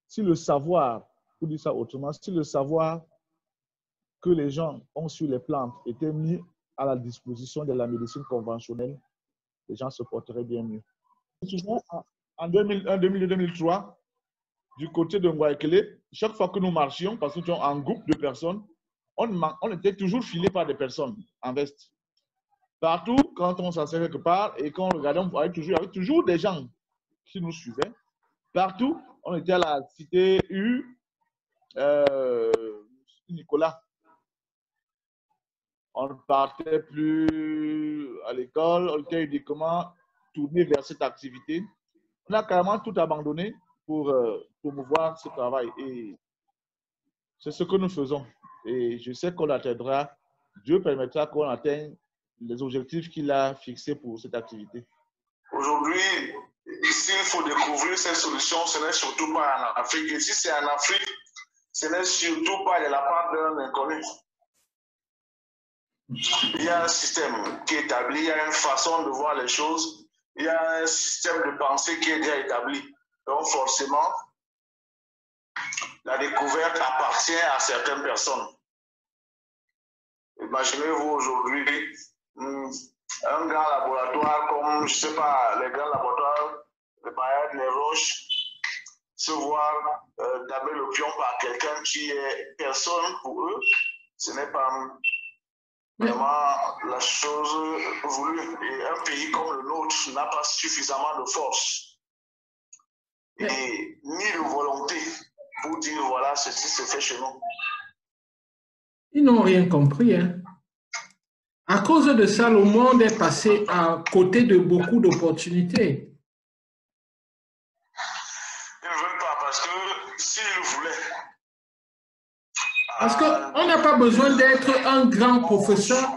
si le savoir, pour dire ça autrement, si le savoir que les gens ont sur les plantes était mis à la disposition de la médecine conventionnelle, les gens se porteraient bien mieux. En 2002-2003, du côté de Ngouaekele, chaque fois que nous marchions, parce que nous étions en groupe de personnes, on était toujours filés par des personnes en veste. Partout, quand on s'asseyait quelque part et qu'on regardait, on voyait toujours, il y avait toujours des gens qui nous suivaient. Partout, on était à la cité U, Nicolas. On ne partait plus à l'école, on était uniquement tourné vers cette activité. On a carrément tout abandonné pour promouvoir ce travail. Et c'est ce que nous faisons. Et je sais qu'on atteindra, Dieu permettra qu'on atteigne les objectifs qu'il a fixés pour cette activité. Aujourd'hui, s'il faut découvrir ces solutions, ce n'est surtout pas en Afrique. Et si c'est en Afrique, ce n'est surtout pas de la part d'un inconnu. Il y a un système qui est établi, il y a une façon de voir les choses, il y a un système de pensée qui est déjà établi. Donc forcément, la découverte appartient à certaines personnes. Imaginez-vous aujourd'hui un grand laboratoire comme, je ne sais pas, les grands laboratoires de Bayern, les Roches, se voir damer le pion par quelqu'un qui est personne pour eux, ce n'est pas vraiment la chose voulue. Et un pays comme le nôtre n'a pas suffisamment de force et ni de volonté pour dire voilà, ceci se fait chez nous. Ils n'ont rien compris. Hein. À cause de ça, le monde est passé à côté de beaucoup d'opportunités. Ils ne veulent pas parce que s'ils voulaient. Parce qu'on n'a pas besoin d'être un grand professeur.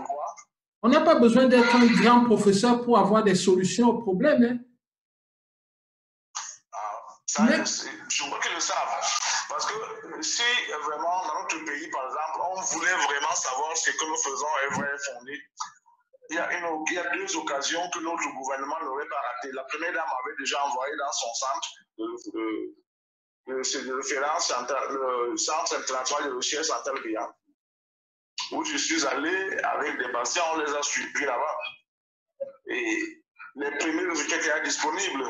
On n'a pas besoin d'être un grand professeur pour avoir des solutions aux problèmes. Hein. Ça, je crois qu'ils le savent. Parce que si vraiment dans notre pays, par exemple, on voulait vraiment savoir ce que nous faisons est vrai et fondé, il y a deux occasions que notre gouvernement n'aurait pas ratées. La première dame avait déjà envoyé dans son centre de référence, le Centre international de recherche Chantal Biya, où je suis allé avec des patients, on les a suivis là-bas. Et les premiers résultats étaient disponibles,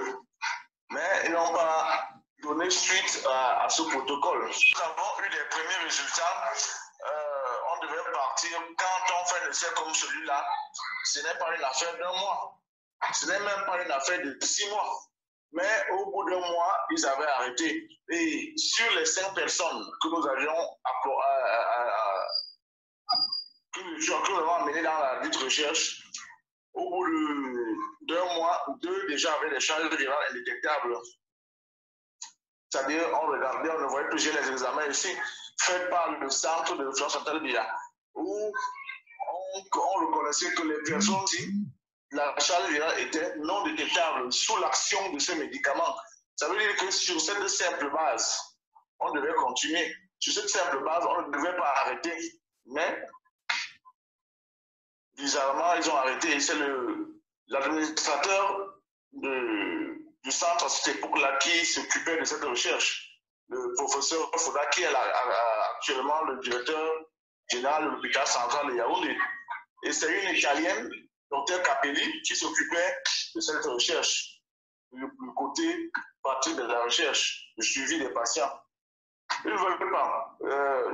mais ils n'ont pas donné suite à ce protocole. Nous avons eu des premiers résultats. On devait partir quand on fait un essai comme celui-là. Ce n'est pas une affaire d'un mois. Ce n'est même pas une affaire de 6 mois. Mais au bout d'un mois, ils avaient arrêté. Et sur les 5 personnes que nous avions que nous avons amenées dans la dite recherche, au bout d'un mois, 2 déjà avaient des charges virales indétectables. C'est-à-dire, on regardait, on ne voyait plus les examens ici, faits par le centre de référence Chantal Biya, où on reconnaissait que les personnes ici, la charge virale était non détectable sous l'action de ces médicaments. Ça veut dire que sur cette simple base, on devait continuer. Sur cette simple base, on ne devait pas arrêter. Mais, bizarrement, ils ont arrêté. C'est l'administrateur du centre à cette époque-là qui s'occupait de cette recherche. Le professeur Foda, qui est actuellement le directeur général de l'hôpital central de Yaoundé. Et c'est une Italienne, Dr Capelli, qui s'occupait de cette recherche, le côté pratique de la recherche, le suivi des patients. Ils ne veulent pas.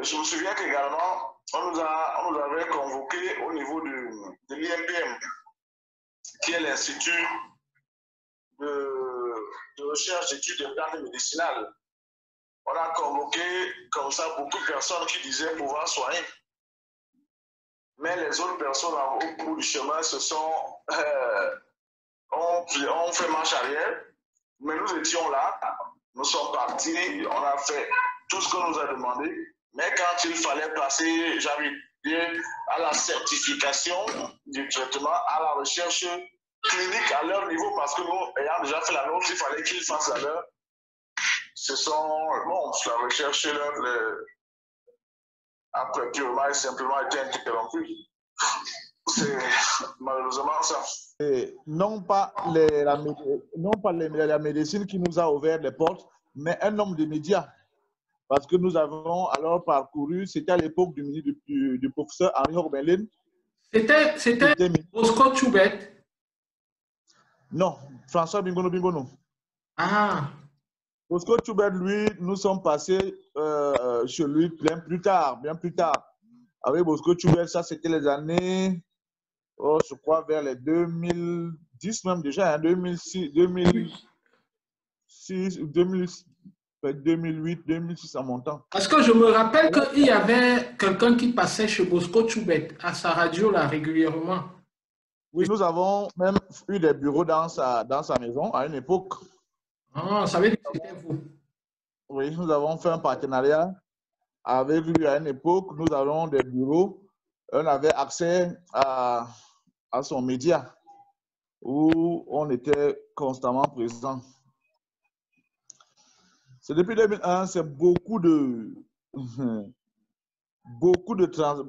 Je me souviens qu'également, on nous avait convoqués au niveau de l'IMPM, qui est l'Institut de recherche d'études de plantes médicinales. On a convoqué comme ça beaucoup de personnes qui disaient pouvoir soigner. Mais les autres personnes au bout du chemin ont fait marche arrière. Mais nous étions là, nous sommes partis, on a fait tout ce qu'on nous a demandé. Mais quand il fallait passer, j'avais dit, à la certification du traitement, à la recherche clinique à leur niveau, parce que nous, ayant déjà fait la nôtre, il fallait qu'ils fassent la leur. La recherche après purement et simplement été interrompue. C'est malheureusement ça. Et non pas la médecine qui nous a ouvert les portes, mais un homme de médias. Parce que nous avons alors parcouru, c'était à l'époque du professeur Henri Orbelin. C'était Bosco Tchoubet. Non, François Bingono Bingono. Ah. Bosco Tchoubet, lui, nous sommes passés chez lui bien plus tard. Avec Bosco Tchoubet, ça c'était les années, oh, je crois vers les 2010 même déjà, hein, 2006, 2008, 2006 en montant. Parce que je me rappelle qu'il y avait quelqu'un qui passait chez Bosco Tchoubet à sa radio là régulièrement. Oui, nous avons même eu des bureaux dans sa maison à une époque. Ah, ça veut dire que c'était vous. Oui, nous avons fait un partenariat avec lui à une époque. Nous avons des bureaux. On avait accès à son média où on était constamment présent. C'est depuis 2001, c'est beaucoup de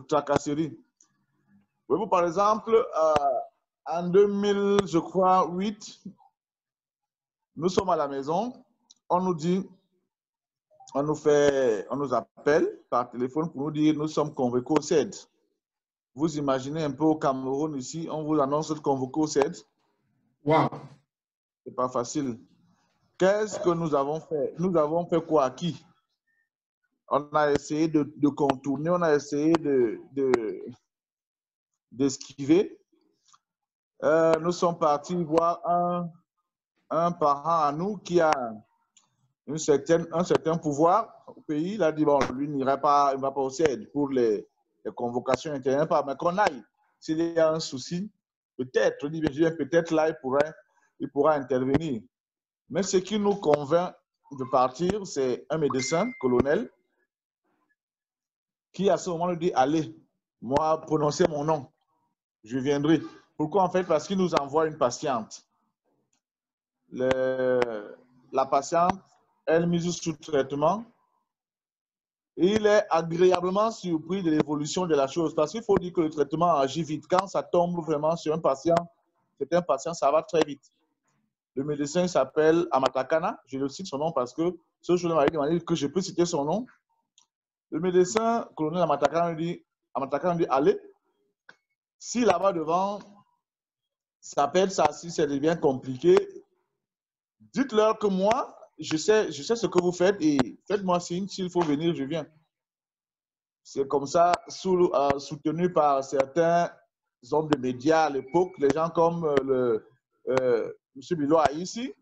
tracasseries. Oui, par exemple, en 2008, nous sommes à la maison, on nous dit, on nous appelle par téléphone pour nous dire nous sommes convoqués au CED. Vous imaginez un peu au Cameroun ici, on vous annonce de convoquer au CED. Wow. C'est pas facile. Qu'est-ce que nous avons fait? Nous avons fait quoi à qui? On a essayé de contourner, on a essayé d'esquiver. Nous sommes partis voir un parent à nous qui a un certain pouvoir au pays. Il a dit, bon, lui n'ira pas, il ne va pas au CED pour les convocations internes, mais qu'on aille. S'il y a un souci, peut-être, on dit, peut-être là, il pourra intervenir. Mais ce qui nous convainc de partir, c'est un médecin, colonel, qui à ce moment nous dit, allez, moi, prononcez mon nom, je viendrai. Pourquoi en fait? Parce qu'il nous envoie une patiente. La patiente, elle est mise sous traitement. Et il est agréablement surpris de l'évolution de la chose. Parce qu'il faut dire que le traitement agit vite. Quand ça tombe vraiment sur un patient, c'est un patient, ça va très vite. Le médecin s'appelle Amatakana. Je le cite son nom parce que ce jour-là m'a demandé que je peux citer son nom. Le médecin, colonel Amatakana, dit, allez, si là-bas devant, ça pète, ça, si ça devient compliqué, dites-leur que moi, je sais ce que vous faites et faites-moi signe, s'il faut venir, je viens. C'est comme ça, soutenu par certains hommes de médias à l'époque, les gens comme M. Bilo ici,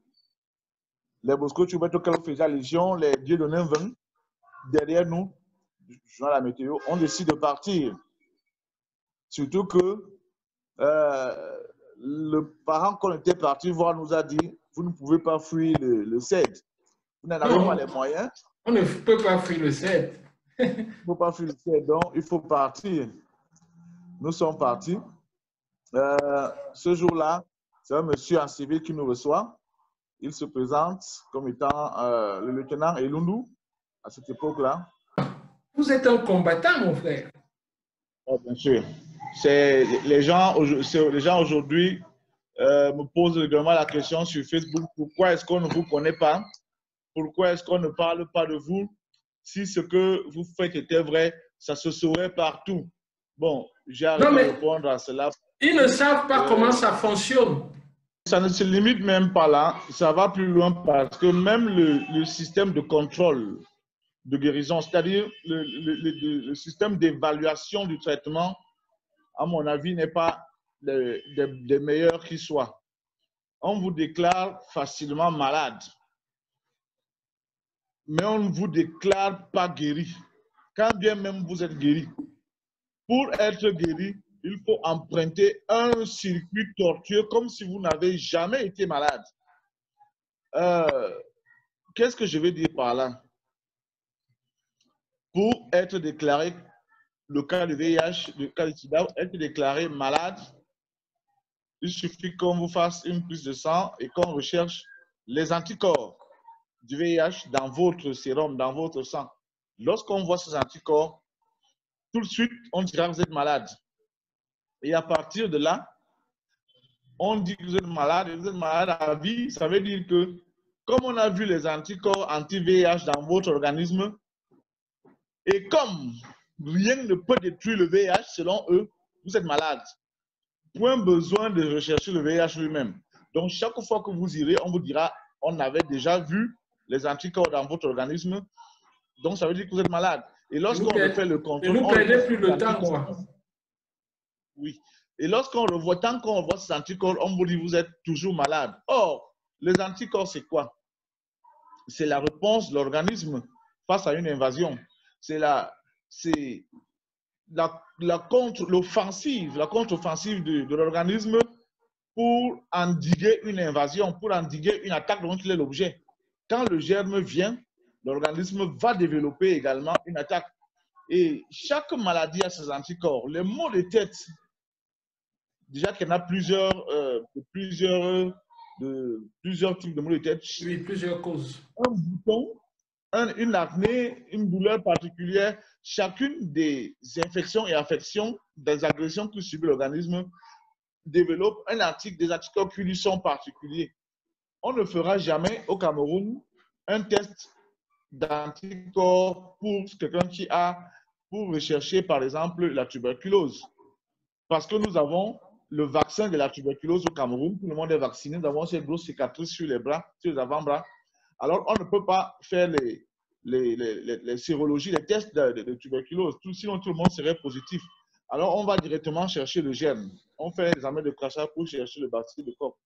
les Bosco Tchoubet auxquels on faisait allusion, les dieux de Ninven, derrière nous, journal La Météo, on décide de partir. Surtout que le parent qu'on était parti voir nous a dit, vous ne pouvez pas fuir le CED. Vous n'en avez pas les moyens. On ne peut pas fuir le CED. Il ne faut pas fuir le CED, donc il faut partir. Nous sommes partis. Ce jour-là, c'est un monsieur en civil qui nous reçoit. Il se présente comme étant le lieutenant Elundu à cette époque-là. Vous êtes un combattant, mon frère. Oh, bien sûr. Les gens aujourd'hui me posent régulièrement la question sur Facebook, pourquoi est-ce qu'on ne vous connaît pas? Pourquoi est-ce qu'on ne parle pas de vous? Si ce que vous faites était vrai, ça se saurait partout. Bon, j'ai arrêté de répondre à cela. Ils ne savent pas comment ça fonctionne. Ça ne se limite même pas là, ça va plus loin parce que même le système de contrôle de guérison, c'est-à-dire le système d'évaluation du traitement, à mon avis, n'est pas des meilleurs qui soient. On vous déclare facilement malade, mais on ne vous déclare pas guéri. Quand bien même vous êtes guéri, pour être guéri, il faut emprunter un circuit tortueux comme si vous n'avez jamais été malade. Qu'est-ce que je veux dire par là? Pour être déclaré, le cas de VIH, le cas de SIDA, être déclaré malade, il suffit qu'on vous fasse une prise de sang et qu'on recherche les anticorps du VIH dans votre sérum, dans votre sang. Lorsqu'on voit ces anticorps, tout de suite, on dira que vous êtes malade. Et à partir de là, on dit que vous êtes malade et vous êtes malade à vie. Ça veut dire que comme on a vu les anticorps anti-VIH dans votre organisme, et comme rien ne peut détruire le VIH selon eux, vous êtes malade. Point besoin de rechercher le VIH lui-même. Donc, chaque fois que vous irez, on vous dira, on avait déjà vu les anticorps dans votre organisme. Donc, ça veut dire que vous êtes malade. Et lorsqu'on refait le contrôle, ne nous perdez plus le temps, quoi. Oui. Et lorsqu'on revoit, tant qu'on revoit ces anticorps, on vous dit vous êtes toujours malade. Or, les anticorps, c'est quoi? C'est la réponse de l'organisme face à une invasion. C'est la contre-offensive de l'organisme pour endiguer une invasion, pour endiguer une attaque dont il est l'objet. Quand le germe vient, l'organisme va développer également une attaque. Et chaque maladie a ses anticorps. Les maux de tête, déjà qu'il y en a plusieurs types de maux de tête. Oui, plusieurs causes. Un bouton, une acné, une douleur particulière, chacune des infections et affections, des agressions que subit l'organisme développe des anticorps qui lui sont particuliers. On ne fera jamais au Cameroun un test d'anticorps pour quelqu'un qui a, pour rechercher par exemple la tuberculose. Parce que nous avons le vaccin de la tuberculose au Cameroun, tout le monde est vacciné, nous avons ces grosses cicatrices sur les bras, sur les avant-bras. Alors, on ne peut pas faire les sérologies, les tests de tuberculose, sinon tout le monde serait positif. Alors, on va directement chercher le germe. On fait l'examen de crachat pour chercher le bacille de corps.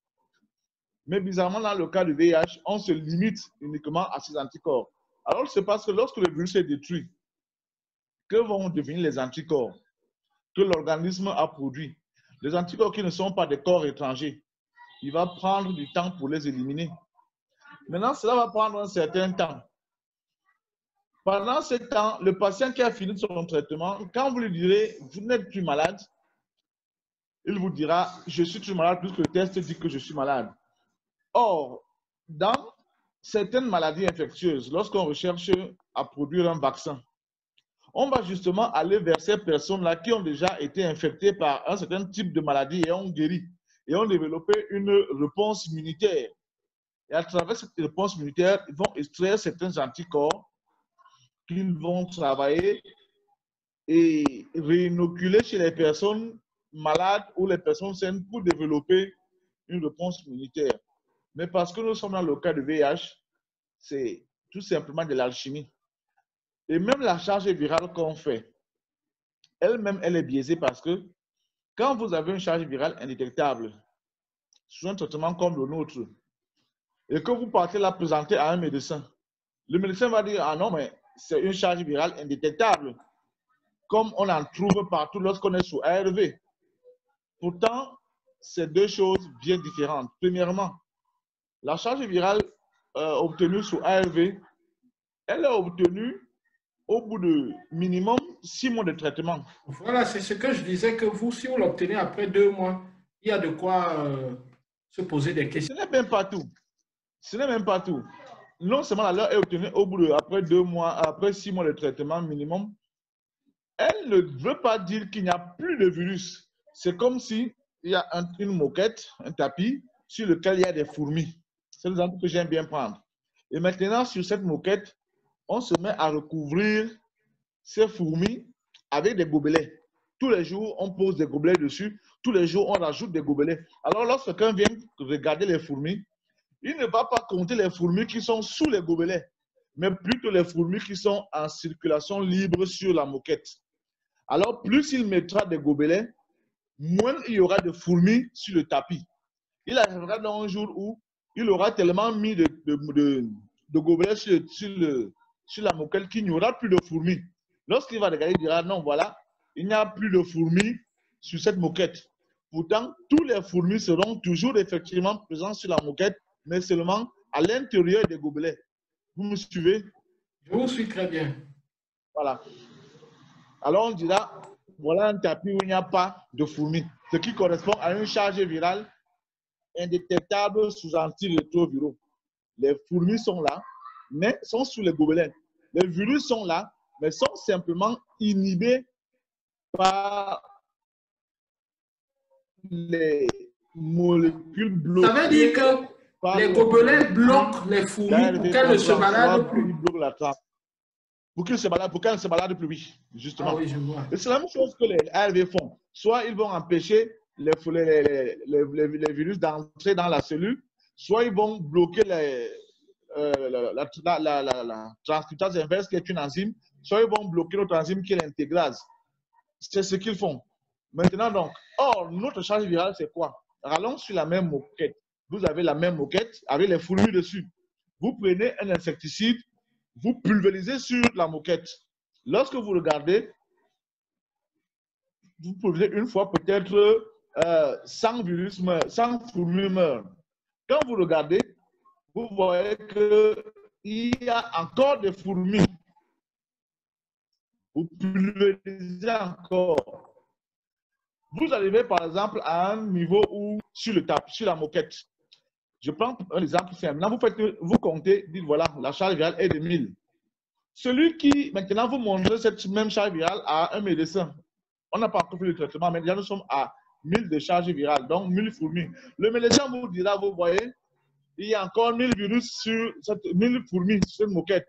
Mais bizarrement, dans le cas du VIH, on se limite uniquement à ces anticorps. Alors, c'est parce que lorsque le virus est détruit, que vont devenir les anticorps que l'organisme a produits? Les anticorps qui ne sont pas des corps étrangers. Il va prendre du temps pour les éliminer. Maintenant, cela va prendre un certain temps. Pendant ce temps, le patient qui a fini son traitement, quand vous lui direz « vous n'êtes plus malade », il vous dira « je suis toujours malade puisque le test dit que je suis malade ». Or, dans certaines maladies infectieuses, lorsqu'on recherche à produire un vaccin, on va justement aller vers ces personnes-là qui ont déjà été infectées par un certain type de maladie et ont guéri et ont développé une réponse immunitaire. Et à travers cette réponse immunitaire, ils vont extraire certains anticorps qu'ils vont travailler et réinoculer chez les personnes malades ou les personnes saines pour développer une réponse immunitaire. Mais parce que nous sommes dans le cas de VIH, c'est tout simplement de l'alchimie. Et même la charge virale qu'on fait, elle-même, elle est biaisée parce que quand vous avez une charge virale indétectable, sur un traitement comme le nôtre, et que vous partez la présenter à un médecin, le médecin va dire « Ah non, mais c'est une charge virale indétectable », comme on en trouve partout lorsqu'on est sous ARV. Pourtant, c'est deux choses bien différentes. Premièrement, la charge virale obtenue sous ARV, elle est obtenue au bout de minimum 6 mois de traitement. Voilà, c'est ce que je disais, que vous, si vous l'obtenez après 2 mois, il y a de quoi se poser des questions. Ce n'est même pas tout. Ce n'est même pas tout. Non seulement la leur est obtenue au bout de, après 2 mois, après 6 mois de traitement minimum, elle ne veut pas dire qu'il n'y a plus de virus. C'est comme si il y a une moquette, un tapis, sur lequel il y a des fourmis. C'est l'exemple que j'aime bien prendre. Et maintenant, sur cette moquette, on se met à recouvrir ces fourmis avec des gobelets. Tous les jours, on pose des gobelets dessus. Tous les jours, on rajoute des gobelets. Alors, lorsque quelqu'un vient regarder les fourmis, il ne va pas compter les fourmis qui sont sous les gobelets, mais plutôt les fourmis qui sont en circulation libre sur la moquette. Alors, plus il mettra des gobelets, moins il y aura de fourmis sur le tapis. Il arrivera dans un jour où il aura tellement mis de gobelets sur la moquette qu'il n'y aura plus de fourmis. Lorsqu'il va regarder, il dira non, voilà, il n'y a plus de fourmis sur cette moquette. Pourtant, tous les fourmis seront toujours effectivement présents sur la moquette, mais seulement à l'intérieur des gobelets. Vous me suivez? Je vous suis très bien. Voilà. Alors on dira, voilà un tapis où il n'y a pas de fourmis, ce qui correspond à une charge virale indétectable sous antirétroviraux. Les fourmis sont là, mais sont sous les gobelets. Les virus sont là, mais sont simplement inhibés par les molécules bloquées. Ça veut dire que Les gobelets bloquent les fourmis pour qu'elles ne se baladent plus. Pour qu'elles ne se baladent plus, oui, justement. Ah oui, je vois. Et c'est la même chose que les ARV font. Soit ils vont empêcher les virus d'entrer dans la cellule, soit ils vont bloquer la transcriptase inverse qui est une enzyme, soit ils vont bloquer notre enzyme qui est l'intégrase. C'est ce qu'ils font. Maintenant donc, or, notre charge virale, c'est quoi? Allons sur la même moquette. Vous avez la même moquette avec les fourmis dessus. Vous prenez un insecticide, vous pulvérisez sur la moquette. Lorsque vous regardez, vous pulvérisez une fois, peut-être 100 virus meurent, 100 fourmis meurent. Quand vous regardez, vous voyez qu'il y a encore des fourmis. Vous pulvérisez encore. Vous arrivez par exemple à un niveau où, sur la moquette, je prends un exemple simple. Maintenant, vous comptez, dites voilà, la charge virale est de 1000. Celui qui, maintenant, vous montre cette même charge virale à un médecin. On n'a pas encore fait le traitement, mais déjà nous sommes à 1000 de charge virale, donc 1000 fourmis. Le médecin vous dira, vous voyez, il y a encore 1000 virus sur 1000 fourmis sur cette moquette.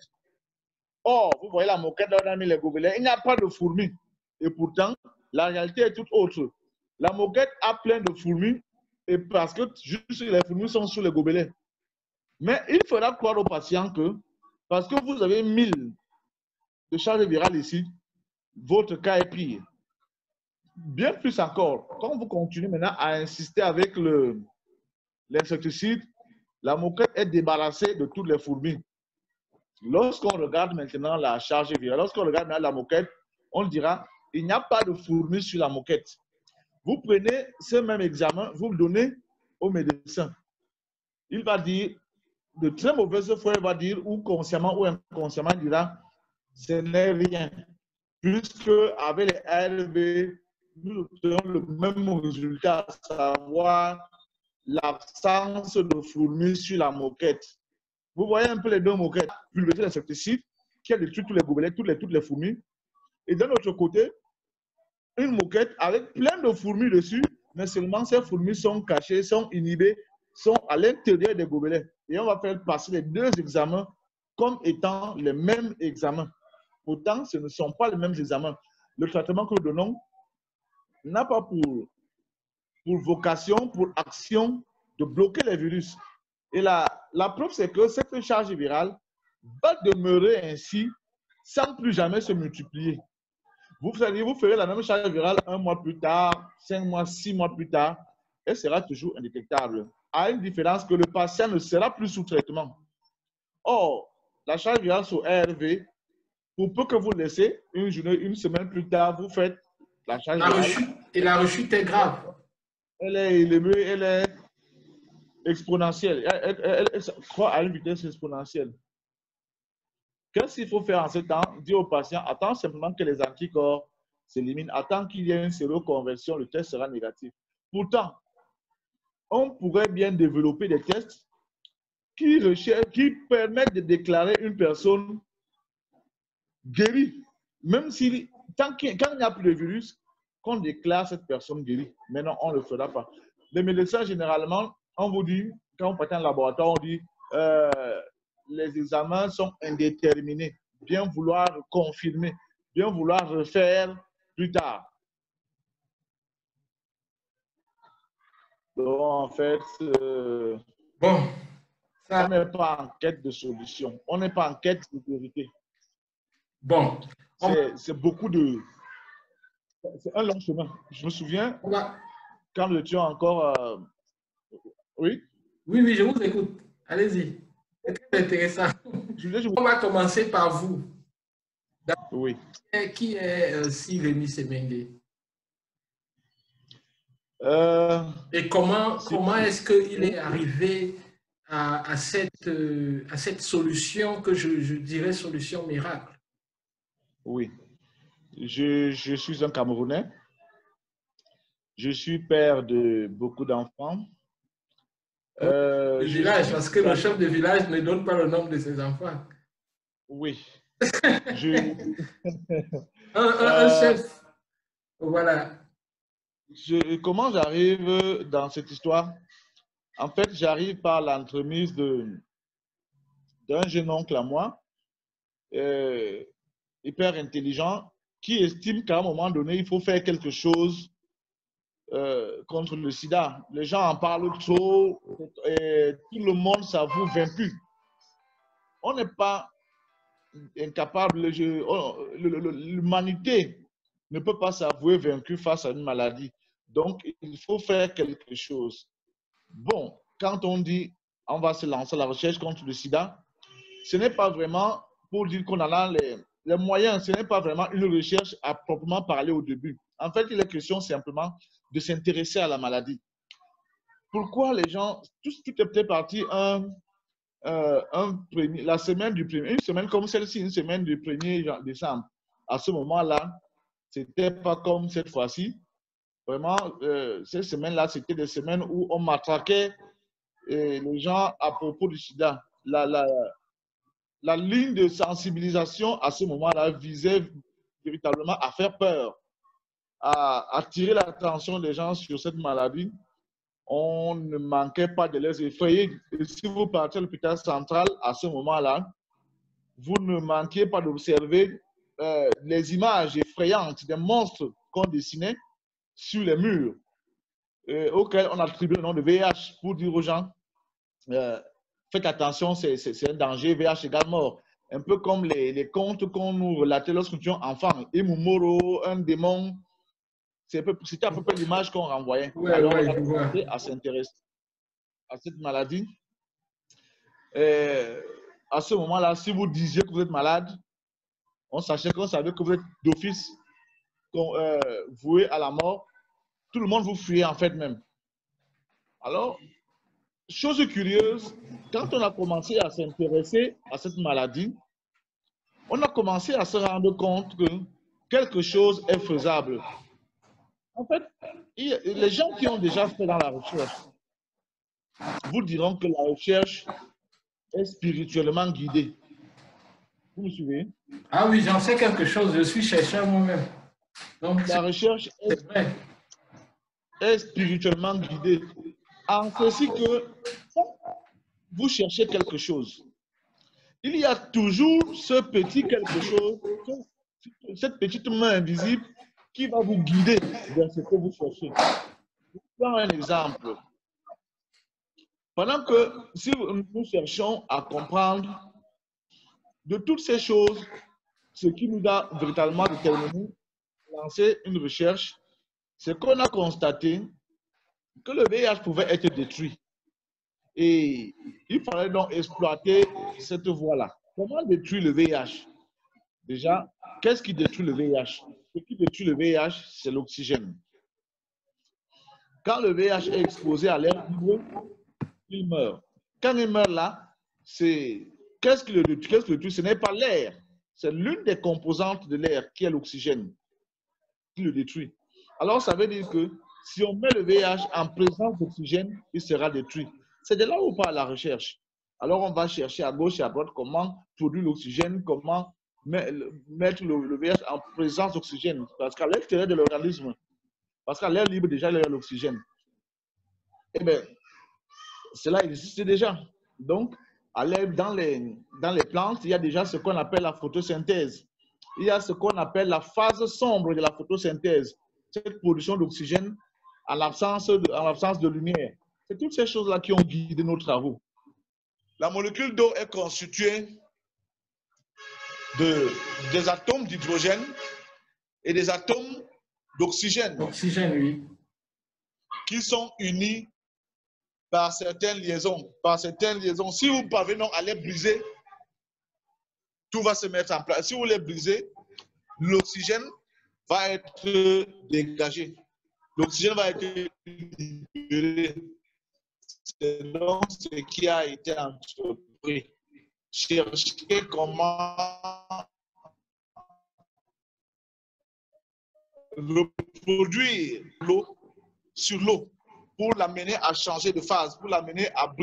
Or, vous voyez la moquette là où on a mis les gobelets, il n'y a pas de fourmis. Et pourtant, la réalité est toute autre. La moquette a plein de fourmis et parce que juste les fourmis sont sur les gobelets. Mais il faudra croire aux patients que parce que vous avez 1000 de charge virale ici, votre cas est pire. Bien plus encore, quand vous continuez maintenant à insister avec l'insecticide, la moquette est débarrassée de toutes les fourmis. Lorsqu'on regarde maintenant la charge virale, lorsqu'on regarde maintenant la moquette, on dira il n'y a pas de fourmis sur la moquette. Vous prenez ce même examen, vous le donnez au médecin. Il va dire, de très mauvaise foi, il va dire, ou consciemment ou inconsciemment, il dira, ce n'est rien. Puisque avec les ARV, nous obtenons le même résultat, à savoir l'absence de fourmis sur la moquette. Vous voyez un peu les deux moquettes. Pulvériser l'insecticide qui a détruit tous les gobelets, toutes les fourmis. Et d'un autre côté, une moquette avec plein de fourmis dessus, mais seulement ces fourmis sont cachées, sont inhibées, sont à l'intérieur des gobelets. Et on va faire passer les deux examens comme étant les mêmes examens. Pourtant, ce ne sont pas les mêmes examens. Le traitement que nous donnons n'a pas pour vocation, pour action de bloquer les virus. Et la preuve, c'est que cette charge virale va demeurer ainsi sans plus jamais se multiplier. Vous ferez la même charge virale 1 mois plus tard, 5 mois, 6 mois plus tard, elle sera toujours indétectable, à une différence que le patient ne sera plus sous traitement. Or, la charge virale sur ARV, pour peu que vous laissez, une semaine plus tard, vous faites la charge virale. Et la rechute est grave. Elle est élevée, elle est exponentielle. Elle croît à une vitesse exponentielle. Qu'est-ce qu'il faut faire en ce temps? Dire au patient, attends simplement que les anticorps s'éliminent. Attends qu'il y ait une séroconversion, le test sera négatif. Pourtant, on pourrait bien développer des tests qui permettent de déclarer une personne guérie. Même si, quand il n'y a plus de virus, qu'on déclare cette personne guérie. Mais non, on ne le fera pas. Les médecins, généralement, on vous dit, quand on part en laboratoire, on dit les examens sont indéterminés. Bien vouloir confirmer, bien vouloir refaire plus tard. Donc, en fait, bon, on n'est pas en quête de solution. On n'est pas en quête de vérité. Bon. C'est beaucoup de... C'est un long chemin. Je me souviens, quand nous étions encore... Oui? Oui, je vous écoute. Allez-y. C'est très intéressant. On va commencer par vous. Oui. Qui est Rémi Semengue? Et comment est-ce qu'il est arrivé à cette solution que je dirais solution miracle? Oui. Je suis un Camerounais. Je suis père de beaucoup d'enfants. Le village, parce que le chef de village ne donne pas le nom de ses enfants. Oui. un chef. Voilà. Comment j'arrive dans cette histoire? En fait, j'arrive par l'entremise d'un jeune oncle à moi, hyper intelligent, qui estime qu'à un moment donné, il faut faire quelque chose contre le sida. Les gens en parlent trop et tout le monde s'avoue vaincu. On n'est pas incapable, l'humanité ne peut pas s'avouer vaincue face à une maladie. Donc, il faut faire quelque chose. Bon, quand on dit on va se lancer à la recherche contre le sida, ce n'est pas vraiment pour dire qu'on a les moyens, ce n'est pas vraiment une recherche à proprement parler au début. En fait, il est question simplement de s'intéresser à la maladie. Pourquoi les gens, tout est parti la semaine du 1er, une semaine comme celle-ci, une semaine du 1er décembre. À ce moment-là, ce n'était pas comme cette fois-ci. Vraiment, ces semaines-là, c'était des semaines où on matraquait les gens à propos du sida. La ligne de sensibilisation à ce moment-là visait véritablement à faire peur, à attirer l'attention des gens sur cette maladie. On ne manquait pas de les effrayer. Et si vous partez à l'hôpital central à ce moment-là, vous ne manquiez pas d'observer les images effrayantes des monstres qu'on dessinait sur les murs, auxquels on attribue le nom de VIH pour dire aux gens faites attention, c'est un danger, VIH égale mort. Un peu comme les contes qu'on nous relatait lorsque nous étions enfants. Imumoro, un démon, c'était à peu près l'image qu'on renvoyait. Ouais, alors, ouais, on a commencé à s'intéresser à cette maladie. À ce moment-là, si vous disiez que vous êtes malade, on savait que vous êtes d'office voué à la mort. Tout le monde vous fuyait en fait même. Alors, chose curieuse, quand on a commencé à s'intéresser à cette maladie, on a commencé à se rendre compte que quelque chose est faisable. En fait, les gens qui ont déjà fait dans la recherche vous diront que la recherche est spirituellement guidée. Vous me suivez? Ah oui, j'en sais quelque chose, je suis chercheur moi-même. Donc, la recherche est spirituellement guidée. En ceci que vous cherchez quelque chose, il y a toujours ce petit quelque chose, cette petite main invisible qui va vous guider vers ce que vous cherchez. Je prends un exemple. Pendant que si nous cherchons à comprendre de toutes ces choses, ce qui nous a véritablement déterminé à lancer une recherche, c'est qu'on a constaté que le VIH pouvait être détruit. Et il fallait donc exploiter cette voie-là. Comment détruire le VIH? Déjà, qu'est-ce qui détruit le VIH? Ce qui détruit le VIH, c'est l'oxygène. Quand le VIH est exposé à l'air libre, il meurt. Quand il meurt là, qu'est-ce qui le détruit? Ce n'est pas l'air. C'est l'une des composantes de l'air qui est l'oxygène qui le détruit. Alors, ça veut dire que si on met le VIH en présence d'oxygène, il sera détruit. C'est de là où part la recherche. Alors, on va chercher à gauche et à droite comment produire l'oxygène, comment mettre le VIH en présence d'oxygène. Parce qu'à l'extérieur de l'organisme, parce qu'à l'air libre, déjà, il y a l'oxygène. Eh bien, cela existe déjà. Donc, dans les plantes, il y a déjà ce qu'on appelle la photosynthèse. Il y a ce qu'on appelle la phase sombre de la photosynthèse, cette production d'oxygène en l'absence de lumière. C'est toutes ces choses-là qui ont guidé nos travaux. La molécule d'eau est constituée des atomes d'hydrogène et des atomes d'oxygène. Oxygène, oui. Qui sont unis par certaines liaisons. Si vous parvenez à les briser, tout va se mettre en place. Si vous les brisez, l'oxygène va être dégagé. L'oxygène va être libéré. C'est donc ce qui a été entrepris. Chercher comment reproduire l'eau sur l'eau pour l'amener à changer de phase, pour l'amener à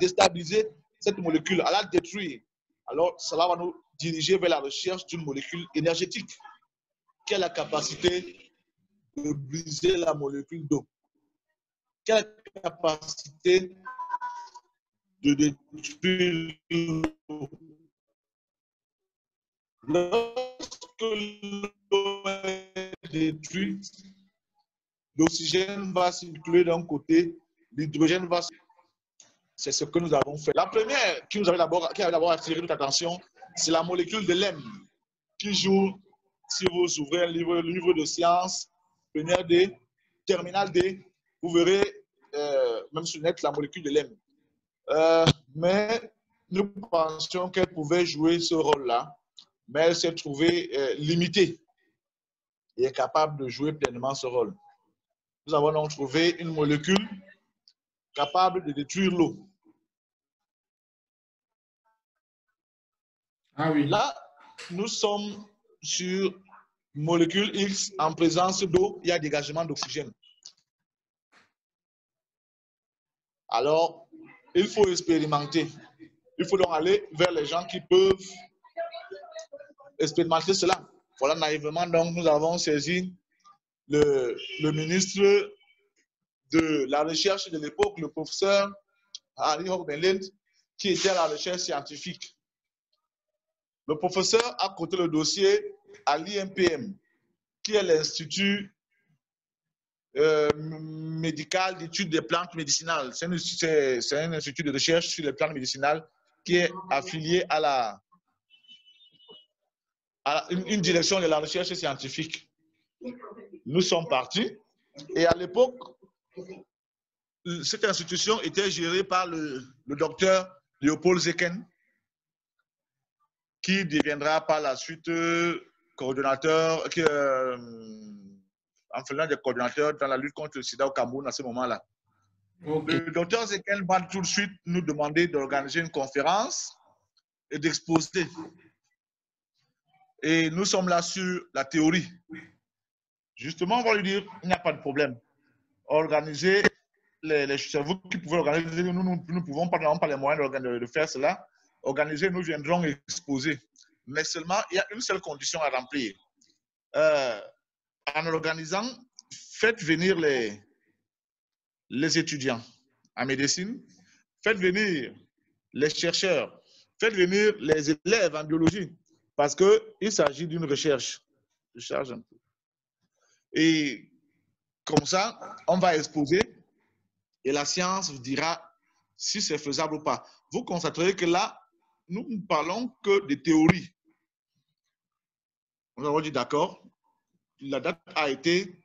déstabiliser cette molécule, à la détruire. Alors, cela va nous diriger vers la recherche d'une molécule énergétique qui a la capacité de briser la molécule d'eau, qui a la capacité de détruire l'eau. Lorsque l'eau est détruite, l'oxygène va circuler d'un côté, l'hydrogène va. C'est ce que nous avons fait. La première qui avait d'abord attiré notre attention, c'est la molécule de l'hème qui joue, si vous ouvrez le livre de sciences, première D, terminale D, vous verrez même sur net la molécule de l'hème. Mais nous pensions qu'elle pouvait jouer ce rôle-là, mais elle s'est trouvée limitée et est capable de jouer pleinement ce rôle. Nous avons donc trouvé une molécule capable de détruire l'eau. Ah oui. Là, nous sommes sur molécule X en présence d'eau, il y a dégagement d'oxygène. Alors, il faut expérimenter. Il faut donc aller vers les gens qui peuvent expérimenter cela. Voilà, naïvement, donc, nous avons saisi le ministre de la recherche de l'époque, le professeur Henri Hoogbenlint, qui était à la recherche scientifique. Le professeur a coté le dossier à l'IMPM, qui est l'Institut médical d'études des plantes médicinales. C'est un institut de recherche sur les plantes médicinales qui est affilié à une direction de la recherche scientifique. Nous sommes partis et à l'époque, cette institution était gérée par le docteur Léopold Zeken, qui deviendra par la suite coordonnateur, en faisant des coordonnateurs dans la lutte contre le sida au Cameroun à ce moment-là. Okay. Le docteur Zeken va tout de suite nous demander d'organiser une conférence et d'exposer. Et nous sommes là sur la théorie. Justement, on va lui dire, il n'y a pas de problème. Organiser, c'est vous qui pouvez organiser, nous ne pouvons pas, n'avons pas les moyens de faire cela. Organiser, nous viendrons exposer. Mais seulement, il y a une seule condition à remplir. En organisant, faites venir les étudiants en médecine, faites venir les chercheurs, faites venir les élèves en biologie, parce qu'il s'agit d'une recherche. Je charge un peu. Et comme ça, on va exposer et la science vous dira si c'est faisable ou pas. Vous constaterez que là, nous ne parlons que de théorie. On va dire d'accord, la date a été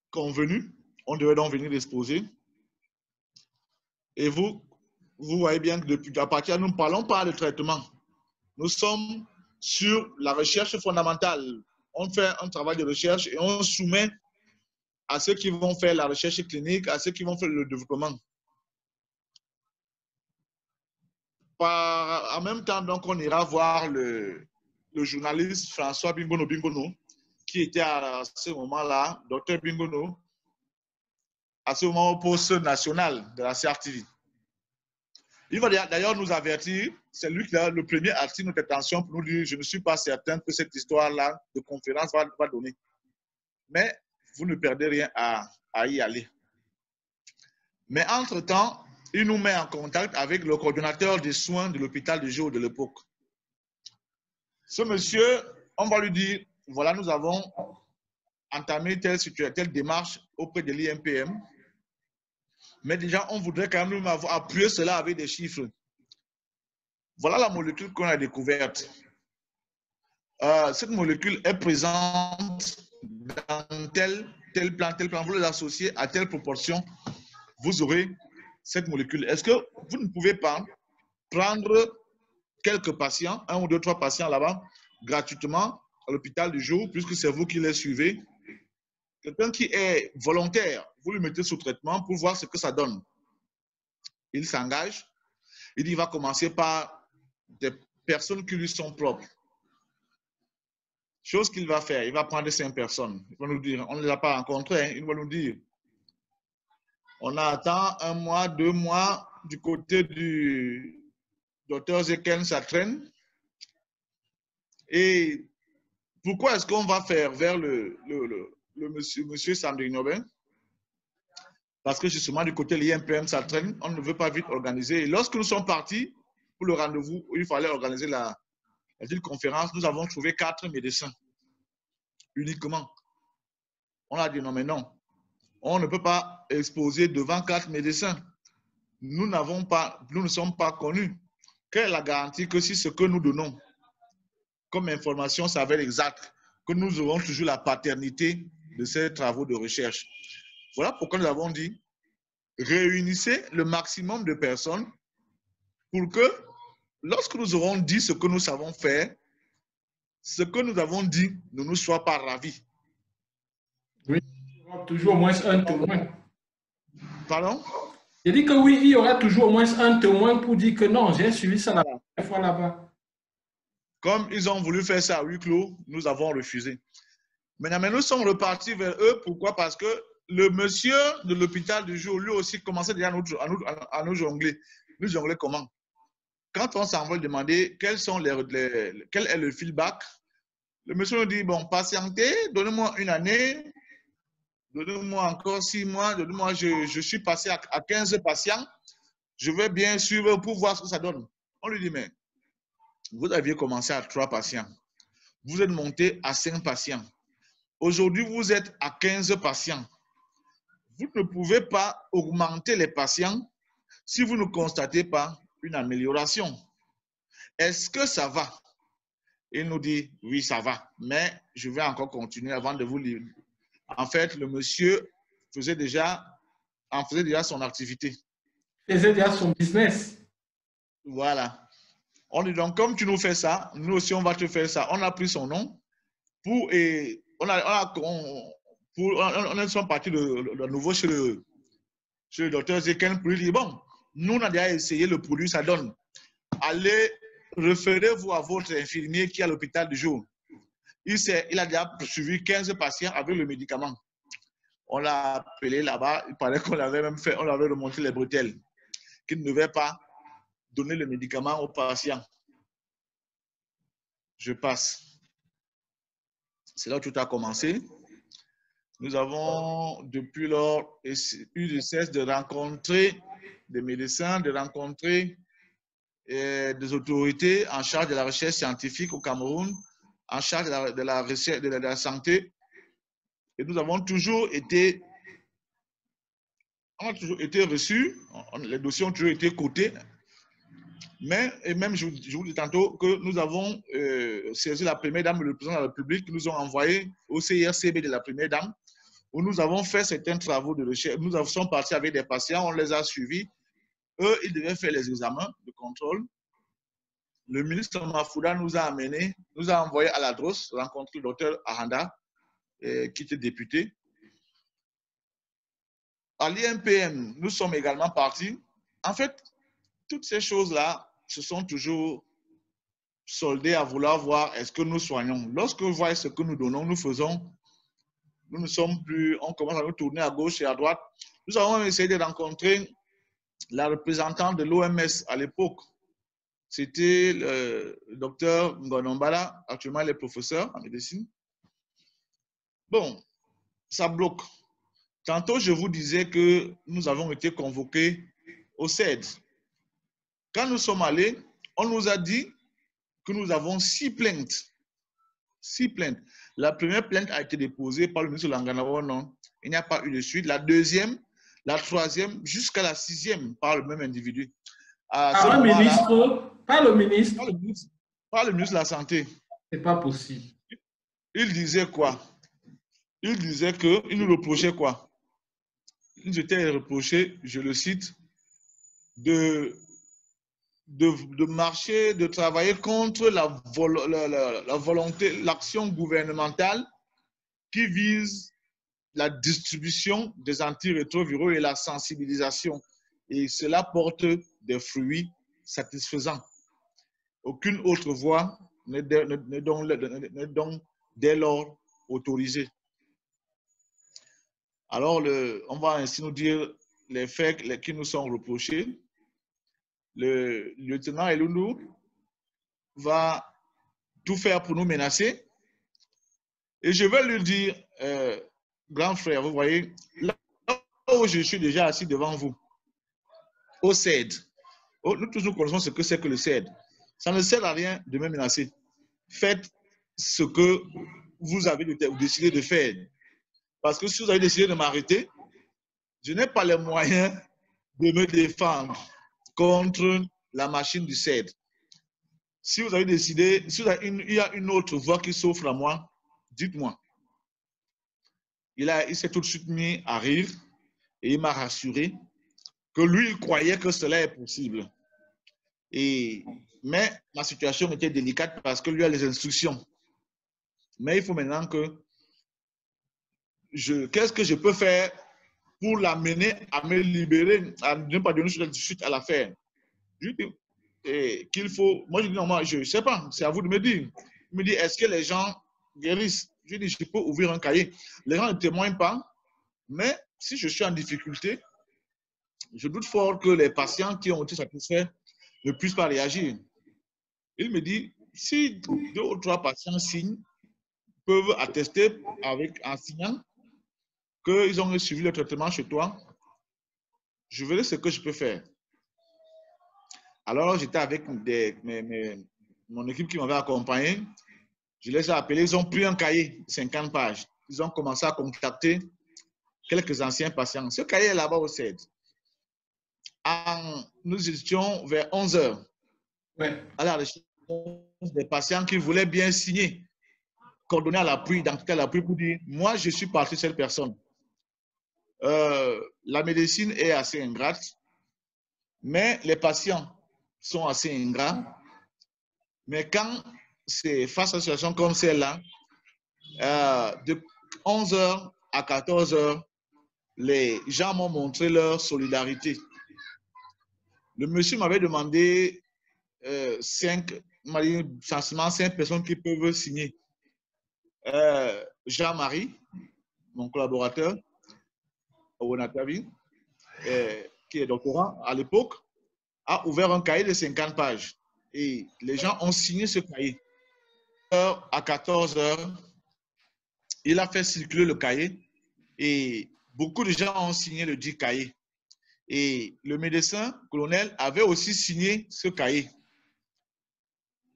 convenue, on devait donc venir exposer. Et vous voyez bien que depuis à partir de nous ne parlons pas de traitement. Nous sommes sur la recherche fondamentale. On fait un travail de recherche et on soumet à ceux qui vont faire la recherche clinique, à ceux qui vont faire le développement. En même temps, donc, on ira voir le journaliste François Bingono, qui était à ce moment-là, docteur Bingono, à ce moment au poste national de la CRTV. Il va d'ailleurs nous avertir, c'est lui qui a le premier attiré notre attention pour nous dire, je ne suis pas certain que cette histoire-là de conférence va donner. Mais vous ne perdez rien à y aller. Mais entre-temps, il nous met en contact avec le coordonnateur des soins de l'hôpital de jour de l'époque. Ce monsieur, on va lui dire, voilà, nous avons entamé telle démarche auprès de l'IMPM, mais déjà, on voudrait quand même appuyer cela avec des chiffres. Voilà la molécule qu'on a découverte. Cette molécule est présente dans tel plan. Vous l'associez à telle proportion, vous aurez cette molécule. Est-ce que vous ne pouvez pas prendre quelques patients, 1 ou 2, 3 patients là-bas, gratuitement à l'hôpital du jour, puisque c'est vous qui les suivez? Quelqu'un qui est volontaire, vous le mettez sous traitement pour voir ce que ça donne. Il s'engage. Il dit, il va commencer par des personnes qui lui sont propres. Chose qu'il va faire, il va prendre 5 personnes. Il va nous dire, on ne les a pas rencontrés, hein, il va nous dire, on attend 1 mois, 2 mois du côté du docteur Zeken, ça traîne. Et pourquoi est-ce qu'on va faire vers le monsieur Sandrine Aubin? Parce que justement, du côté de l'IMPM, ça traîne, on ne veut pas vite organiser. Et lorsque nous sommes partis pour le rendez-vous où il fallait organiser la conférence, nous avons trouvé 4 médecins uniquement. On a dit non, mais non, on ne peut pas exposer devant 4 médecins. Nous ne sommes pas connus. Quelle est la garantie que si ce que nous donnons comme information s'avère exact, que nous aurons toujours la paternité de ces travaux de recherche? Voilà pourquoi nous avons dit, réunissez le maximum de personnes pour que, lorsque nous aurons dit ce que nous savons faire, ce que nous avons dit ne nous soit pas ravi. Oui, il y aura toujours au moins un témoin. Pardon? J'ai dit que oui, il y aura toujours au moins un témoin pour dire que non, j'ai suivi ça la première fois là-bas. Comme ils ont voulu faire ça à huis clos, nous avons refusé. Maintenant, nous sommes repartis vers eux. Pourquoi? Parce que le monsieur de l'hôpital du jour, lui aussi, commençait déjà à nous jongler. Nous jongler comment? Quand on s'en va demander quel est le feedback, le monsieur nous dit, bon, patientez, donnez-moi une année, donnez-moi encore 6 mois, donnez-moi, je suis passé à 15 patients, je vais bien suivre pour voir ce que ça donne. On lui dit, mais vous aviez commencé à 3 patients, vous êtes monté à 5 patients. Aujourd'hui, vous êtes à 15 patients. Vous ne pouvez pas augmenter les patients si vous ne constatez pas une amélioration. Est-ce que ça va? Il nous dit, oui, ça va, mais je vais encore continuer avant de vous lire. En fait, le monsieur faisait déjà son activité. Il faisait déjà son business. Voilà. On dit donc, comme tu nous fais ça, nous aussi, on va te faire ça. On a pris son nom on est parti de nouveau chez le docteur Zeken pour lui dire, bon, nous, on a déjà essayé le produit, ça donne. Allez, référez-vous à votre infirmier qui est à l'hôpital du jour. Il a déjà suivi 15 patients avec le médicament. On l'a appelé là-bas, il paraît qu'on l'avait même fait, on l'avait remonté les bretelles, qu'il ne devait pas donner le médicament aux patients. Je passe. C'est là où tout a commencé. Nous avons depuis lors eu de cesse de rencontrer des médecins, de rencontrer des autorités en charge de la recherche scientifique au Cameroun, en charge de la recherche de la santé. Et nous avons toujours été reçus, les dossiers ont toujours été cotés. Mais, et même, je vous dis tantôt que nous avons saisi la première dame, le président de la République, qui nous ont envoyé au CIRCB de la première dame, où nous avons fait certains travaux de recherche. Nous sommes partis avec des patients, on les a suivis. Eux, ils devaient faire les examens de contrôle. Le ministre Mafouda nous a amenés, nous a envoyés à la DROS, rencontrer le docteur Aranda, qui était député. À l'IMPM, nous sommes également partis. En fait, toutes ces choses-là se sont toujours soldées à vouloir voir est-ce que nous soignons. Lorsque vous voyez ce que nous donnons, nous faisons, nous ne sommes plus, on commence à nous tourner à gauche et à droite. Nous avons essayé de rencontrer la représentante de l'OMS à l'époque. C'était le docteur Ngonombala, actuellement il est professeur en médecine. Bon, ça bloque. Tantôt, je vous disais que nous avons été convoqués au CED. Quand nous sommes allés, on nous a dit que nous avons 6 plaintes. 6 plaintes. La première plainte a été déposée par le ministre Langanawa, non. Il n'y a pas eu de suite. La deuxième, la troisième, jusqu'à la 6e par le même individu. Par le ministre? Par le ministre? Par le ministre de la Santé. C'est pas possible. Il disait quoi? Il disait qu'il nous reprochait quoi? Il nous était reproché, je le cite, de marcher, de travailler contre la volonté, l'action gouvernementale qui vise la distribution des antirétroviraux et la sensibilisation. Et cela porte des fruits satisfaisants. Aucune autre voie n'est donc dès lors autorisée. Alors, on va ainsi nous dire les faits qui nous sont reprochés. Le lieutenant Elundu va tout faire pour nous menacer. Et je vais lui dire, grand frère, vous voyez, là où où je suis déjà assis devant vous, au CED, nous tous nous connaissons ce que c'est que le CED. Ça ne sert à rien de me menacer. Faites ce que vous avez décidé de faire. Parce que si vous avez décidé de m'arrêter, je n'ai pas les moyens de me défendre contre la machine du CED. Si vous avez décidé, si il y a une autre voie qui s'offre à moi, dites-moi. Il s'est tout de suite mis à rire et il m'a rassuré que lui, il croyait que cela est possible. Mais ma situation était délicate parce que lui a les instructions. Mais il faut maintenant que qu'est-ce que je peux faire pour l'amener à me libérer, à ne pas donner suite à l'affaire. Qu'il faut, moi je dis non, moi je ne sais pas, c'est à vous de me dire. Il me dit, est-ce que les gens guérissent? Je dis, je peux ouvrir un cahier. Les gens ne témoignent pas, mais si je suis en difficulté, je doute fort que les patients qui ont été satisfaits ne puissent pas réagir. Il me dit, si 2 ou 3 patients signent, peuvent attester en signant qu'ils ont suivi le traitement chez toi, je verrai ce que je peux faire. Alors, j'étais avec mon équipe qui m'avait accompagné. Je les ai appelés, ils ont pris un cahier, 50 pages. Ils ont commencé à contacter quelques anciens patients. Ce cahier est là-bas au CED. Nous étions vers 11 h. Ouais. À la recherche des patients qui voulaient bien signer, coordonner à l'appui, identité à l'appui pour dire, moi, je suis parti de cette personne. La médecine est assez ingrate, mais les patients sont assez ingrats. Mais quand c'est face à une situation comme celle-là, de 11 h à 14 h, les gens m'ont montré leur solidarité. Le monsieur m'avait demandé 5 personnes qui peuvent signer. Jean-Marie, mon collaborateur, au Natavi, qui est doctorant à l'époque, a ouvert un cahier de 50 pages. Et les gens ont signé ce cahier. À 14 h, il a fait circuler le cahier et beaucoup de gens ont signé le dit cahier. Et le médecin colonel avait aussi signé ce cahier.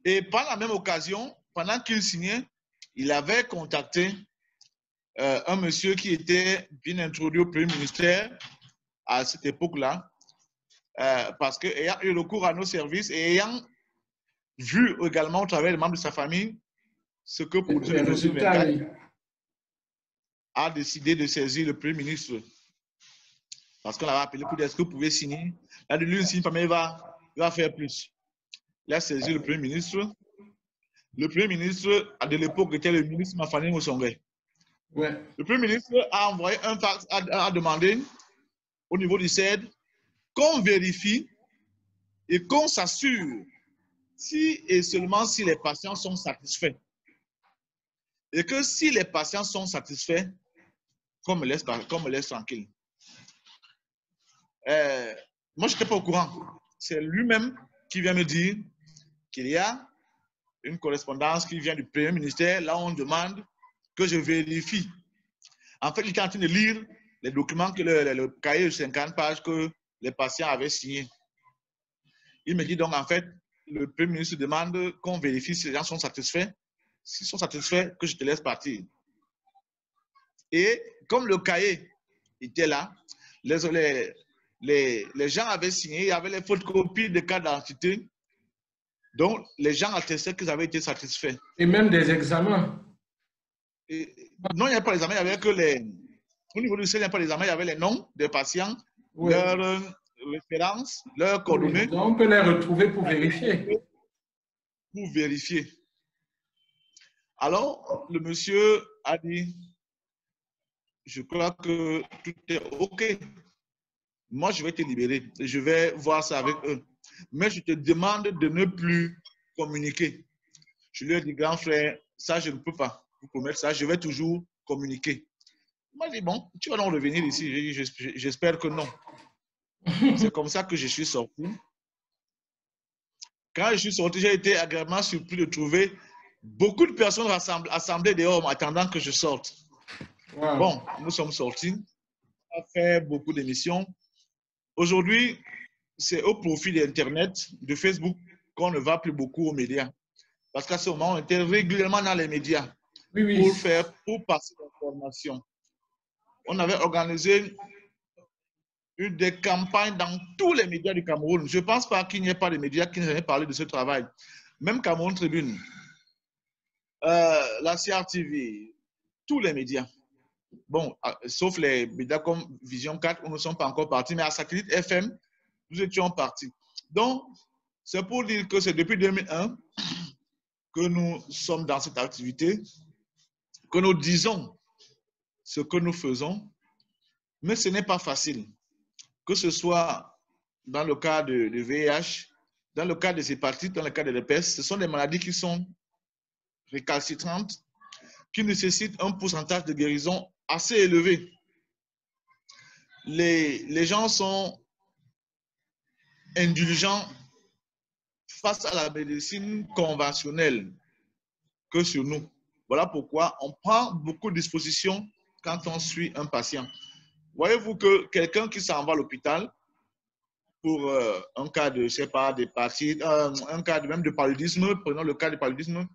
Et par la même occasion, pendant qu'il signait, il avait contacté un monsieur qui était bien introduit au Premier ministère à cette époque-là, parce qu'ayant eu recours à nos services et ayant vu également au travers des membres de sa famille ce que pour le résultat a décidé de saisir le Premier ministre. Parce qu'on l'avait appelé pour dire est-ce que vous pouvez signer. Là, de lui, une famille il va faire plus. Il a saisi le Premier ministre. Le Premier ministre, de l'époque, était le ministre Mafani Moussongé. Ouais. Le Premier ministre a envoyé un fax, a demandé au niveau du CED qu'on vérifie et qu'on s'assure si et seulement si les patients sont satisfaits. Et que si les patients sont satisfaits, qu'on me laisse tranquille. Moi, je n'étais pas au courant. C'est lui-même qui vient me dire qu'il y a une correspondance qui vient du Premier ministère. Là, on demande que je vérifie. En fait, il était en train de lire les documents, que le cahier de 50 pages que les patients avaient signé. Il me dit donc, en fait, le Premier ministre demande qu'on vérifie si les gens sont satisfaits. S'ils sont satisfaits, que je te laisse partir. Et comme le cahier était là, les gens avaient signé, il y avait les photocopies de cartes d'identité. Donc, les gens attestaient qu'ils avaient été satisfaits. Et même des examens. Non, il n'y a pas d'examen, il n'y avait que les... Au niveau du CED, il n'y a pas d'examen, il y avait les noms des patients, oui, leurs références, leurs coordonnées. Oui, donc on peut les retrouver pour vérifier. Pour vérifier. Alors, le monsieur a dit, je crois que tout est OK. Moi, je vais te libérer. Je vais voir ça avec eux. Mais je te demande de ne plus communiquer. Je lui ai dit, grand frère, ça, je ne peux pas vous promettre ça. Je vais toujours communiquer. Il m'a dit, bon, tu vas donc revenir ici. J'espère que non. C'est comme ça que je suis sorti. Quand je suis sorti, j'ai été agréablement surpris de trouver beaucoup de personnes assemblées dehors attendant que je sorte. Wow. Bon, nous sommes sortis. a fait beaucoup d'émissions. Aujourd'hui, c'est au profit d'Internet, de Facebook, qu'on ne va plus beaucoup aux médias. Parce qu'à ce moment, on était régulièrement dans les médias pour passer l'information. On avait organisé des campagnes dans tous les médias du Cameroun. Je ne pense pas qu'il n'y ait pas de médias qui n'aient parlé de ce travail. Même Cameroun Tribune, la CRTV, tous les médias. Bon, sauf les médias comme Vision 4 où nous ne sommes pas encore partis, mais à Satellite FM, nous étions partis. Donc, c'est pour dire que c'est depuis 2001 que nous sommes dans cette activité, que nous disons ce que nous faisons, mais ce n'est pas facile. Que ce soit dans le cas de VIH, dans le cas des hépatites, dans le cas de l'herpès, ce sont des maladies qui sont récalcitrantes, qui nécessitent un pourcentage de guérison assez élevé. Les gens sont indulgents face à la médecine conventionnelle que sur nous. Voilà pourquoi on prend beaucoup de dispositions quand on suit un patient. Voyez-vous que quelqu'un qui s'en va à l'hôpital pour un cas de, je sais pas, d'hépatite, un cas même de paludisme, prenons le cas de paludisme,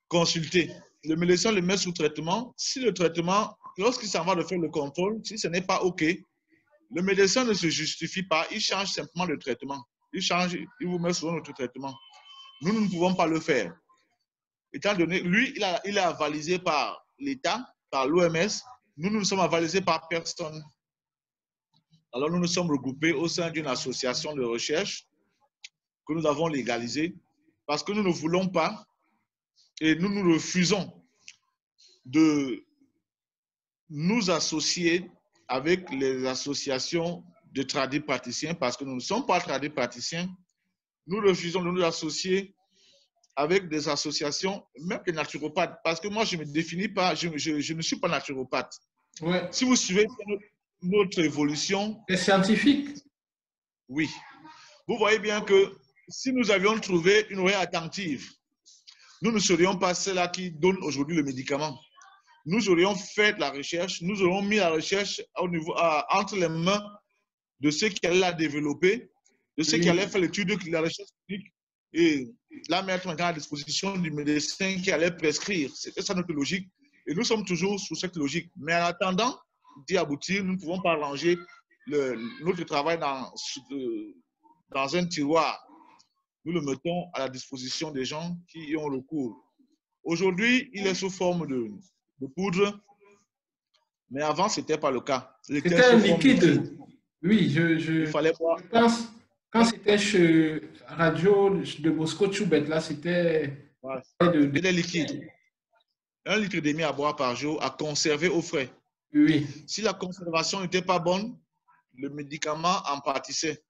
consulter. Le médecin le met sous traitement. Si le traitement, lorsqu'il s'en va de faire le contrôle, si ce n'est pas OK, le médecin ne se justifie pas, il change simplement le traitement. Il change, il vous met sur notre traitement. Nous ne pouvons pas le faire. Étant donné, lui, il est avalisé par l'État, par l'OMS. Nous ne sommes avalisés par personne. Alors, nous nous sommes regroupés au sein d'une association de recherche que nous avons légalisée parce que nous ne voulons pas et nous nous refusons de nous associer avec les associations de tradipraticiens parce que nous ne sommes pas tradipraticiens. Nous refusons de nous associer avec des associations, même des naturopathes, parce que moi, je ne me définis pas, je ne suis pas naturopathe. Ouais. Si vous suivez notre évolution... C'est scientifique. Oui. Vous voyez bien que si nous avions trouvé une oreille attentive, nous ne serions pas ceux-là qui donnent aujourd'hui le médicament. Nous aurions fait la recherche, nous aurions mis la recherche au niveau, entre les mains de ceux qui allaient la développer, de ceux qui allaient faire l'étude de la recherche clinique et la mettre à disposition du médecin qui allait prescrire. C'était ça notre logique. Et nous sommes toujours sous cette logique. Mais en attendant d'y aboutir, nous ne pouvons pas ranger notre travail dans un tiroir. Nous le mettons à la disposition des gens qui y ont recours. Aujourd'hui, il est sous forme de poudre, mais avant, ce n'était pas le cas. C'était un liquide. Oui, il fallait boire. Je pense, quand c'était chez Radio de Bosco Choubet, là, c'était... Voilà. Il est liquide. 1,5 litre à boire par jour, à conserver au frais. Oui. Si la conservation n'était pas bonne, le médicament en pâtissait.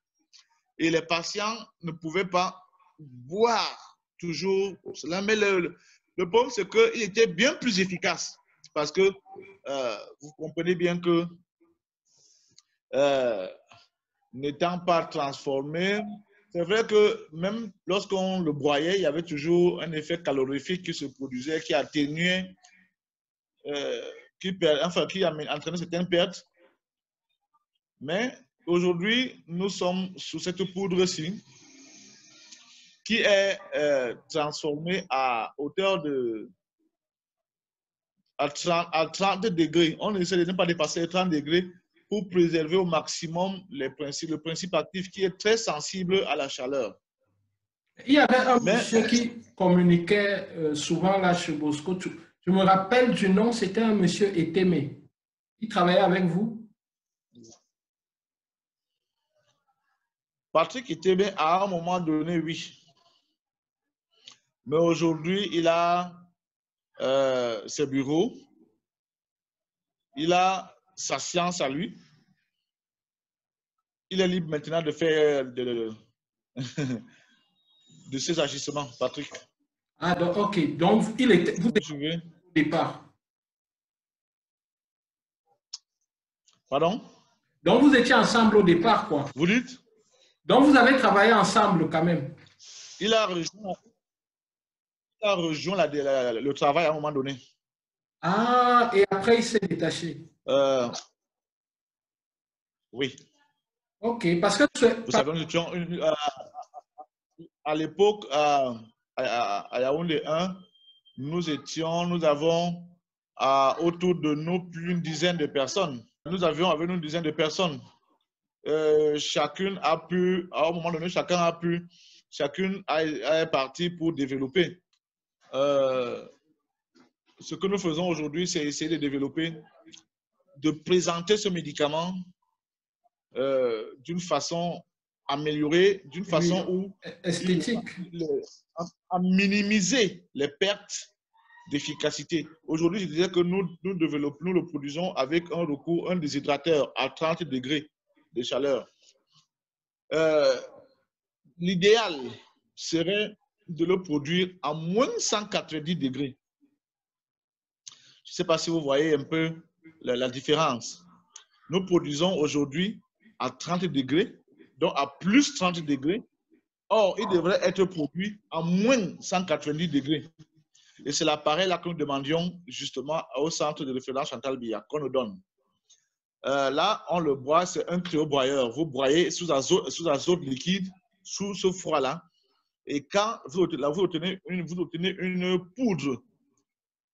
Et les patients ne pouvaient pas boire toujours cela. Mais le problème, c'est qu'il était bien plus efficace. Parce que vous comprenez bien que n'étant pas transformé, c'est vrai que même lorsqu'on le broyait, il y avait toujours un effet calorifique qui se produisait, qui atténuait, qui entraînait certaines pertes. Mais aujourd'hui, nous sommes sous cette poudre-ci qui est transformée à hauteur de à 30 degrés. On essaie de ne pas dépasser les 30 degrés pour préserver au maximum le principe actif qui est très sensible à la chaleur. Il y avait un monsieur qui communiquait souvent là chez Bosco. Je me rappelle du nom, c'était un monsieur Etémé. Il travaillait avec vous? Patrick Etémé, à un moment donné, oui. Mais aujourd'hui, il a ses bureaux, il a sa science à lui. Il est libre maintenant de faire de ses agissements, Patrick. Ah, donc, ok. Donc, vous étiez au départ. Pardon? Donc, vous étiez ensemble au départ, quoi. Vous dites? Donc, vous avez travaillé ensemble quand même. Il a rejoint le travail à un moment donné. Ah, et après, il s'est détaché. Oui. OK, parce que... Vous savez, nous étions à l'époque, à Yaoundé 1, nous avons autour de nous plus d'une dizaine de personnes. Nous avions avec nous une dizaine de personnes. Chacune a pu, à un moment donné, chacune est partie pour développer. Ce que nous faisons aujourd'hui, c'est essayer de développer, de présenter ce médicament d'une façon améliorée, d'une façon où esthétique, à minimiser les pertes d'efficacité. Aujourd'hui, je disais que nous le produisons avec un déshydrateur à 30 degrés de chaleur. L'idéal serait de le produire à moins 190 degrés. Je ne sais pas si vous voyez un peu la différence. Nous produisons aujourd'hui à 30 degrés, donc à plus 30 degrés. Or, il devrait être produit à moins 190 degrés. Et c'est l'appareil là que nous demandions justement au centre de référence Chantal Biya qu'on nous donne. Là, on le broie, c'est un cryobroyeur. Vous broyez sous azote liquide, sous ce froid-là. Et quand vous obtenez une poudre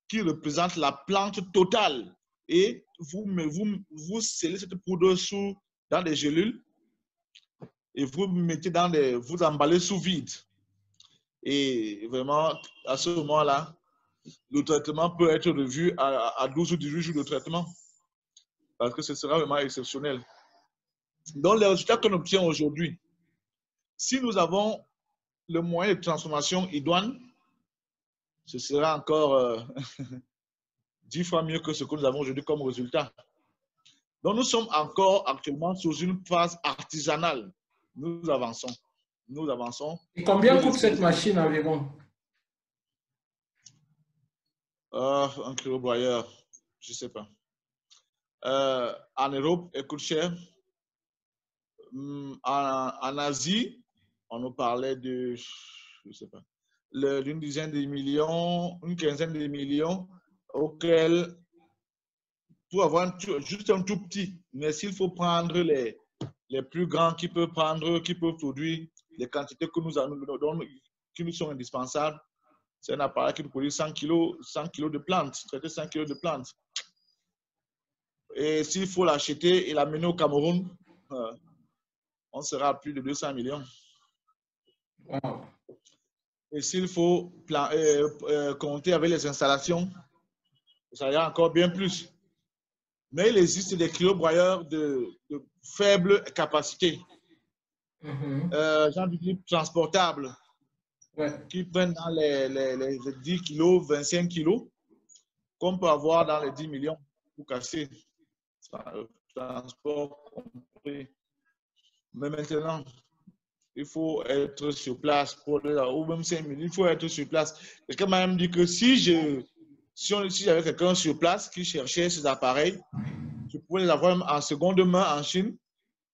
qui représente la plante totale, et vous scellez cette poudre dans des gélules et vous mettez vous emballez sous vide. Et vraiment, à ce moment-là, le traitement peut être revu à 12 ou 18 jours de traitement parce que ce sera vraiment exceptionnel. Donc, les résultats qu'on obtient aujourd'hui, si nous avons le moyen de transformation idoine, ce sera encore 10 fois mieux que ce que nous avons aujourd'hui comme résultat. Donc, nous sommes encore actuellement sous une phase artisanale. Nous avançons. Nous avançons. Et combien coûte cette machine environ? Un cryobroyeur, je ne sais pas. En Europe, elle coûte cher. En Asie, on nous parlait de, je ne sais pas, d'une dizaine de millions, une quinzaine de millions, auquel, pour avoir juste un tout petit, mais s'il faut prendre les plus grands qui peuvent produire les quantités qui nous sont indispensables, c'est un appareil qui peut produire 100 kg de plantes, traiter 100 kg de plantes. Et s'il faut l'acheter et l'amener au Cameroun, on sera à plus de 200 millions. Wow. Et s'il faut compter avec les installations, ça ira encore bien plus. Mais il existe des cryobroyeurs de faible capacité, genre du type transportable, qui prennent dans les 10 kg, 25 kg, qu'on peut avoir dans les 10 millions pour casser. Transport compris. Mais maintenant, il faut être sur place ou même 5 minutes, il faut être sur place. Quelqu'un m'a même dit que si j'avais quelqu'un sur place qui cherchait ces appareils, je pouvais les avoir en seconde main en Chine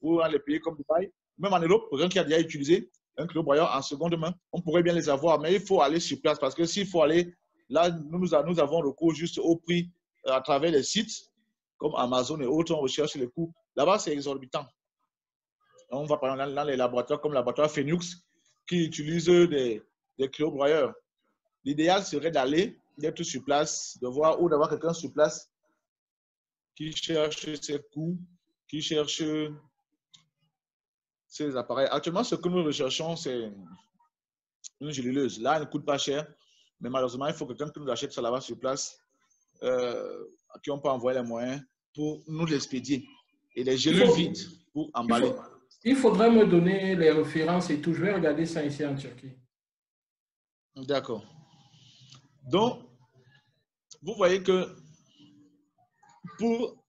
ou dans les pays comme Dubaï, même en Europe, quelqu'un qui a déjà utilisé un cryobroyeur en seconde main, on pourrait bien les avoir, mais il faut aller sur place parce que s'il faut aller, là, nous avons recours juste au prix à travers les sites comme Amazon et autres, on recherche les coûts. Là-bas, c'est exorbitant. On va par exemple dans les laboratoires comme le laboratoire Phoenix qui utilisent des cryobroyeurs. L'idéal serait d'être sur place, d'avoir quelqu'un sur place qui cherche ses coûts, qui cherche ces appareils. Actuellement, ce que nous recherchons, c'est une géluleuse. Là, elle ne coûte pas cher, mais malheureusement, il faut quelqu'un qui nous achète ça là-bas sur place, à qui on peut envoyer les moyens pour nous l'expédier. Et les gélules vides pour emballer. Il faudrait me donner les références et tout. Je vais regarder ça ici en Turquie. D'accord. Donc, vous voyez que pour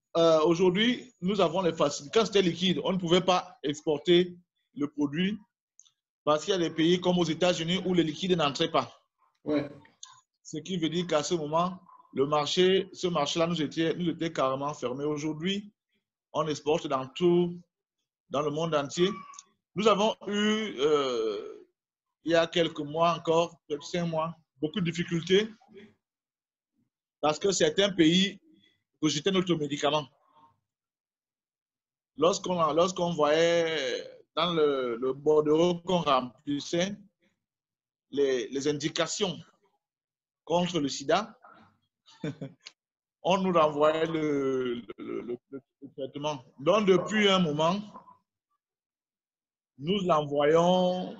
aujourd'hui, nous avons les facilités. Quand c'était liquide, on ne pouvait pas exporter le produit parce qu'il y a des pays comme aux États-Unis où le liquide n'entrait pas. Ouais. Ce qui veut dire qu'à ce moment, ce marché-là nous était carrément fermé. Aujourd'hui, on exporte dans le monde entier. Nous avons eu, il y a quelques mois encore, peut-être 5 mois, beaucoup de difficultés parce que certains pays rejetaient notre médicament. lorsqu'on voyait dans le bordereau qu'on remplissait les indications contre le sida, on nous renvoyait le traitement. Donc, depuis un moment, nous l'envoyons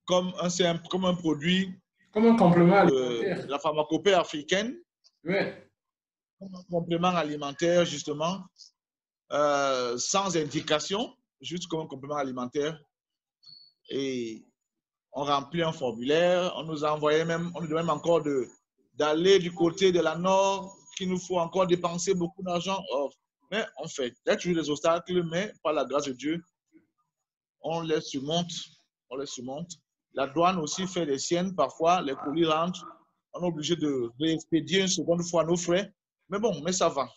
comme un produit, comme un complément alimentaire de la pharmacopée africaine, oui. Comme un complément alimentaire, justement, sans indication, juste comme un complément alimentaire. Et on remplit un formulaire, on nous envoyait même, on nous demande encore d'aller du côté de la Nord, qu'il nous faut encore dépenser beaucoup d'argent. Mais on fait, il y a toujours des obstacles, mais par la grâce de Dieu, on les surmonte. On les surmonte. La douane aussi fait des siennes. Parfois, les colis rentrent. On est obligé de réexpédier une seconde fois nos frais. Mais bon, mais ça va.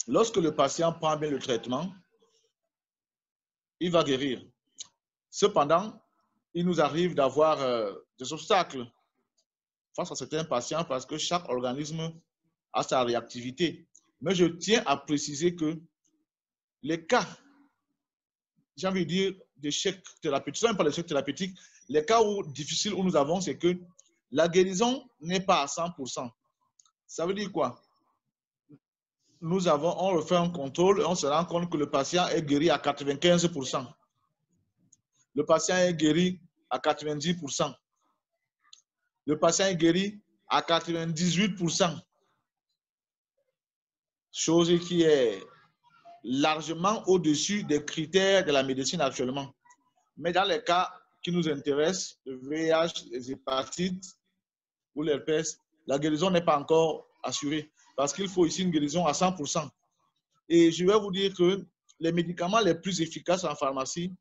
Lorsque le patient prend bien le traitement, il va guérir. Cependant, il nous arrive d'avoir des obstacles face à certains patients parce que chaque organisme a sa réactivité. Mais je tiens à préciser que les cas, j'ai envie de dire, d'échec thérapeutique, sans parler d'échec thérapeutique, les cas difficiles où nous avons, c'est que la guérison n'est pas à 100%. Ça veut dire quoi? On refait un contrôle et on se rend compte que le patient est guéri à 95%. Le patient est guéri à 90%. Le patient est guéri à 98%. Chose qui est largement au-dessus des critères de la médecine actuellement. Mais dans les cas qui nous intéressent, le VIH, les hépatites ou l'herpès, la guérison n'est pas encore assurée parce qu'il faut ici une guérison à 100%. Et je vais vous dire que les médicaments les plus efficaces en pharmacie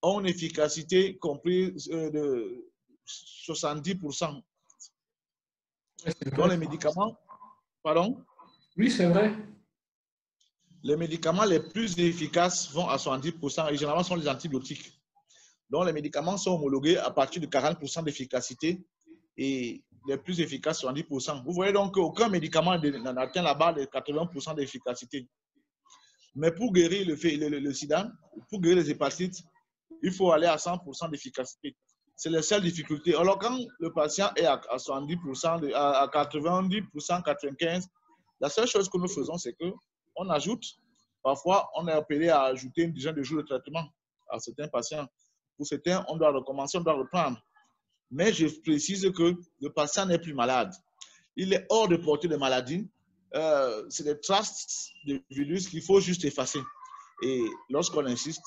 ont une efficacité comprise de 70%. Donc les médicaments, pardon? Oui, c'est vrai. Les médicaments les plus efficaces vont à 70% et généralement sont les antibiotiques. Donc les médicaments sont homologués à partir de 40% d'efficacité et les plus efficaces 70%. Vous voyez donc qu'aucun médicament n'atteint la barre de 80% d'efficacité. Mais pour guérir le sida, pour guérir les hépatites, il faut aller à 100% d'efficacité. C'est la seule difficulté. Alors quand le patient est à 70%, à 90%, 95%, la seule chose que nous faisons, c'est qu'on ajoute, parfois on est appelé à ajouter une dizaine de jours de traitement à certains patients. Pour certains, on doit recommencer, on doit reprendre. Mais je précise que le patient n'est plus malade. Il est hors de portée de maladie. C'est des traces de virus qu'il faut juste effacer. Et lorsqu'on insiste,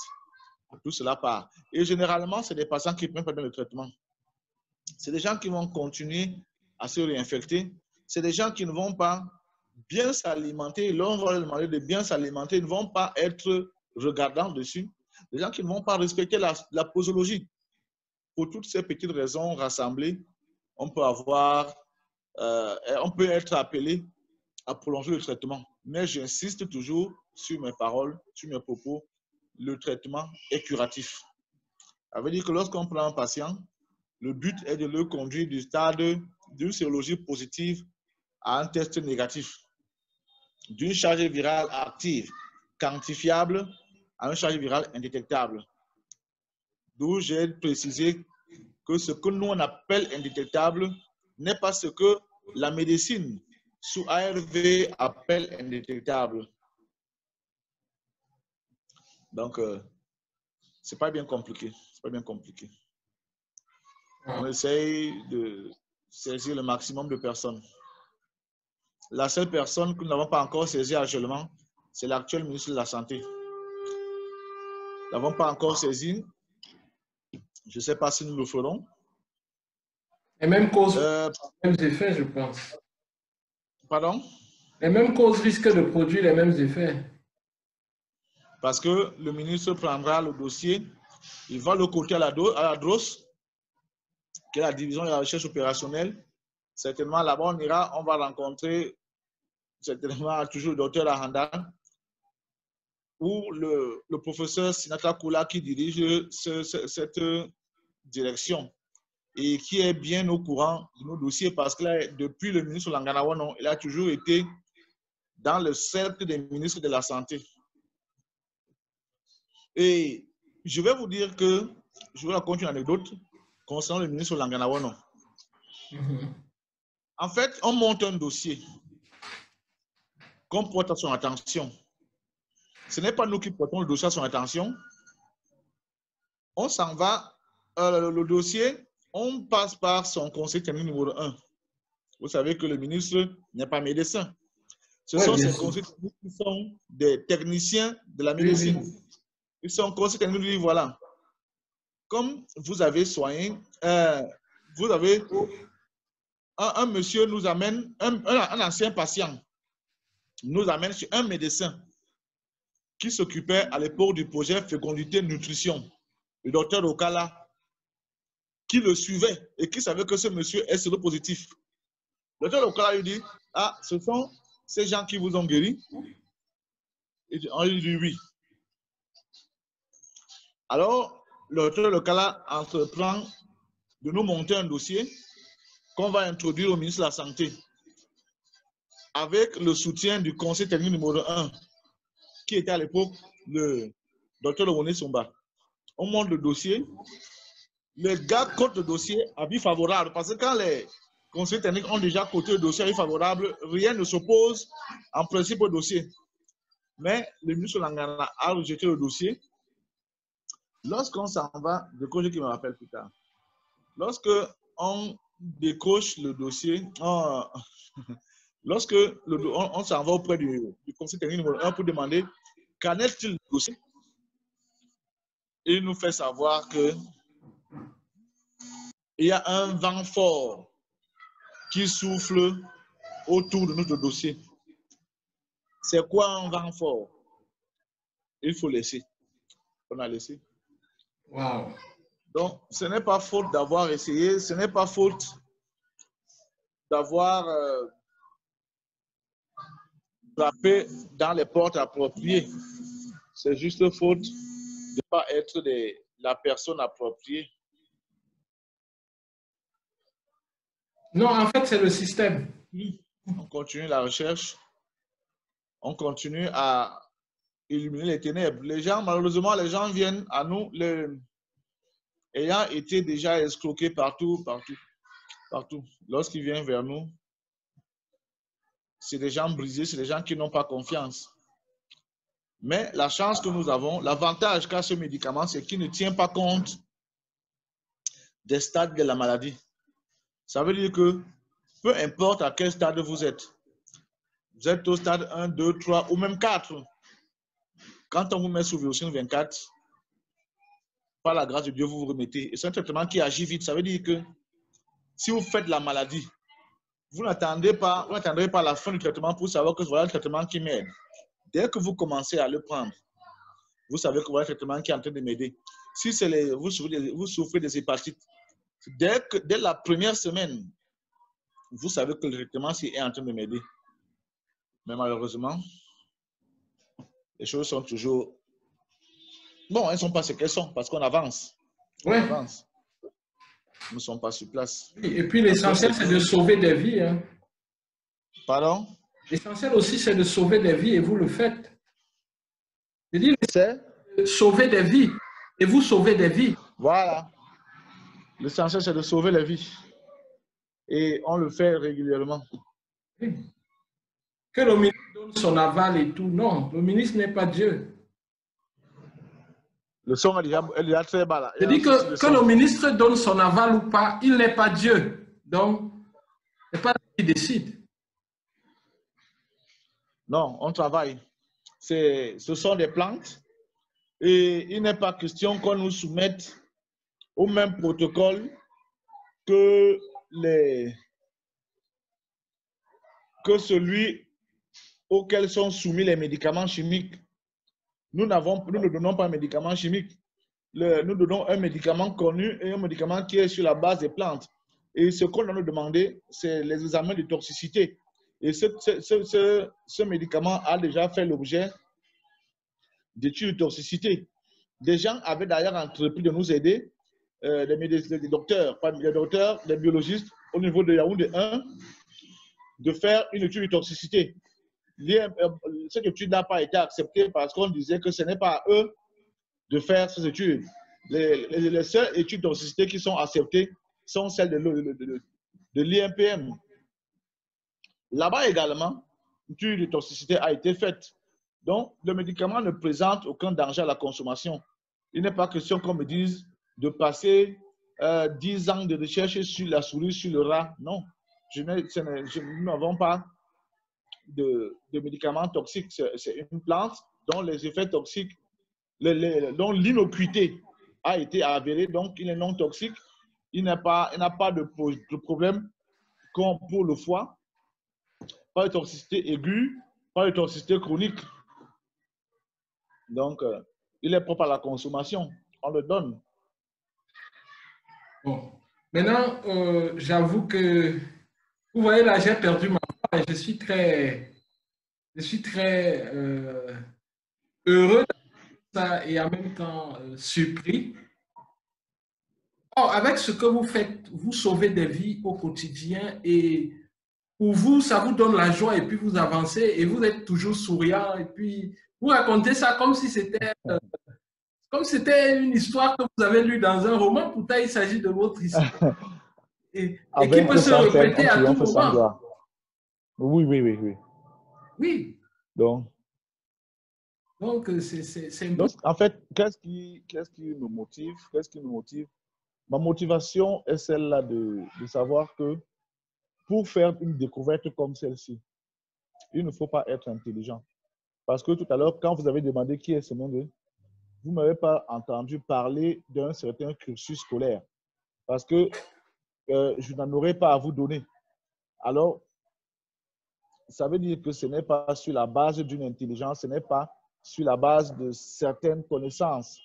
tout cela part. Et généralement, c'est des patients qui ne prennent pas bien le traitement. C'est des gens qui vont continuer à se réinfecter. C'est des gens qui ne vont pas bien s'alimenter. Là, on va leur demander de bien s'alimenter. Ils ne vont pas être regardants dessus. Des gens qui ne vont pas respecter la posologie. Pour toutes ces petites raisons rassemblées, on peut être appelé à prolonger le traitement. Mais j'insiste toujours sur mes paroles, sur mes propos. Le traitement est curatif. Ça veut dire que lorsqu'on prend un patient, le but est de le conduire du stade d'une sérologie positive à un test négatif, d'une charge virale active, quantifiable, à une charge virale indétectable. D'où j'ai précisé que ce que nous on appelle indétectable n'est pas ce que la médecine sous ARV appelle indétectable. Donc, c'est pas bien compliqué. C'est pas bien compliqué. On essaye de saisir le maximum de personnes. La seule personne que nous n'avons pas encore saisie actuellement, c'est l'actuel ministre de la Santé. Nous n'avons pas encore saisi. Je ne sais pas si nous le ferons. Les mêmes causes, les mêmes effets, je pense. Pardon? Les mêmes causes risquent de produire les mêmes effets. Parce que le ministre prendra le dossier, il va le coter à la DROS, qui est la division de la recherche opérationnelle. Certainement, là-bas, on va rencontrer certainement toujours le docteur Aranda ou le professeur Sinatra Kula qui dirige cette direction et qui est bien au courant de nos dossiers parce que là, depuis le ministre Langanawa, il a toujours été dans le cercle des ministres de la Santé. Et je vais vous dire que, je vais raconter une anecdote concernant le ministre Langanawono. En fait, on monte un dossier qu'on porte à son attention. Ce n'est pas nous qui portons le dossier à son attention. On s'en va, le dossier, on passe par son conseil technique numéro 1. Vous savez que le ministre n'est pas médecin. Ce sont ces conseils techniques qui sont des techniciens de la médecine. Ils sont conseils techniques, nous disent, voilà, comme vous avez soigné, vous avez un monsieur nous amène, un ancien patient nous amène chez un médecin qui s'occupait à l'époque du projet fécondité nutrition, le docteur Okala, qui le suivait et qui savait que ce monsieur est séropositif. Le docteur Okala lui dit, ah, ce sont ces gens qui vous ont guéri? On lui dit oui. Alors, le docteur Okala entreprend de nous monter un dossier qu'on va introduire au ministre de la Santé avec le soutien du conseil technique numéro 1 qui était à l'époque le docteur Lewone Somba. On monte le dossier. Les gars cotent le dossier à avis favorable parce que quand les conseils techniques ont déjà coté le dossier à avis favorable, rien ne s'oppose en principe au dossier. Mais le ministre Langana a rejeté le dossier. Lorsqu'on s'en va, de quoi qui me rappelle plus tard, lorsque on décoche le dossier, lorsque on s'en va auprès du conseil technique numéro 1 pour demander qu'en est-il du dossier, il nous fait savoir que il y a un vent fort qui souffle autour de notre dossier. C'est quoi un vent fort? Il faut laisser. On a laissé. Wow. Donc, ce n'est pas faute d'avoir essayé, ce n'est pas faute d'avoir frappé dans les portes appropriées. C'est juste faute de ne pas être la personne appropriée. Non, en fait, c'est le système. On continue la recherche. On continue à illuminer les ténèbres. Les gens, malheureusement, les gens viennent à nous, ayant été déjà escroqués partout. Lorsqu'ils viennent vers nous, c'est des gens brisés, c'est des gens qui n'ont pas confiance. Mais la chance que nous avons, l'avantage qu'a ce médicament, c'est qu'il ne tient pas compte des stades de la maladie. Ça veut dire que peu importe à quel stade vous êtes au stade 1, 2, 3 ou même 4. Quand on vous met sous virocine 24, par la grâce de Dieu, vous vous remettez. Et c'est un traitement qui agit vite. Ça veut dire que si vous faites la maladie, vous n'attendrez pas la fin du traitement pour savoir que voilà le traitement qui m'aide. Dès que vous commencez à le prendre, vous savez que voilà le traitement qui est en train de m'aider. Si vous souffrez des hépatites, dès la première semaine, vous savez que le traitement est en train de m'aider. Mais malheureusement, les choses sont toujours... Bon, elles ne sont pas ce qu'elles sont parce qu'on avance. Ouais. On avance. Nous ne sommes pas sur place. Et puis l'essentiel, c'est de sauver des vies. Hein. Pardon? L'essentiel aussi, c'est de sauver des vies et vous le faites. Je dis, c'est sauver des vies et vous sauvez des vies. Voilà. L'essentiel, c'est de sauver les vies. Et on le fait régulièrement. Oui. Que le ministre donne son aval et tout. Non, le ministre n'est pas Dieu. Le son est déjà très bas là. Je dis que le ministre donne son aval ou pas, il n'est pas Dieu. Donc, ce n'est pas lui qui décide. Non, on travaille. Ce sont des plantes. Et il n'est pas question qu'on nous soumette au même protocole que celui auquel sont soumis les médicaments chimiques. Nous ne donnons pas un médicament chimique. Nous donnons un médicament connu et un médicament qui est sur la base des plantes. Et ce qu'on doit nous demander, c'est les examens de toxicité. Et ce médicament a déjà fait l'objet d'études de toxicité. Des gens avaient d'ailleurs entrepris de nous aider, des docteurs, des biologistes au niveau de Yaoundé 1, de faire une étude de toxicité. Cette étude n'a pas été acceptée parce qu'on disait que ce n'est pas à eux de faire ces études. Les seules études de toxicité qui sont acceptées sont celles de l'INPM. Là-bas également, une étude de toxicité a été faite. Donc, le médicament ne présente aucun danger à la consommation. Il n'est pas question qu'on me dise de passer 10 ans de recherche sur la souris, sur le rat. Non, nous n'avons pas de médicaments toxiques. C'est une plante dont les effets toxiques, dont l'innocuité a été avérée, donc il est non toxique. Il n'a pas de problème comme pour le foie, pas de toxicité aiguë, pas de toxicité chronique. Donc, il est propre à la consommation. On le donne. Bon. Maintenant, j'avoue que, vous voyez là, j'ai perdu ma voix et je suis très heureux de ça et en même temps surpris. Or, avec ce que vous faites, vous sauvez des vies au quotidien et pour vous, ça vous donne la joie et puis vous avancez et vous êtes toujours souriant et puis vous racontez ça comme si c'était une histoire que vous avez lue dans un roman. Pourtant, il s'agit de votre histoire et qui peut se répéter à tout moment. Oui. Oui. Donc, c'est important. En fait, qu'est-ce qui nous motive? Qu'est-ce qui nous motive? Ma motivation est celle-là de savoir que pour faire une découverte comme celle-ci, il ne faut pas être intelligent. Parce que tout à l'heure, quand vous avez demandé qui est ce monde, vous ne m'avez pas entendu parler d'un certain cursus scolaire. Parce que je n'en aurais pas à vous donner. Alors, ça veut dire que ce n'est pas sur la base d'une intelligence, ce n'est pas sur la base de certaines connaissances.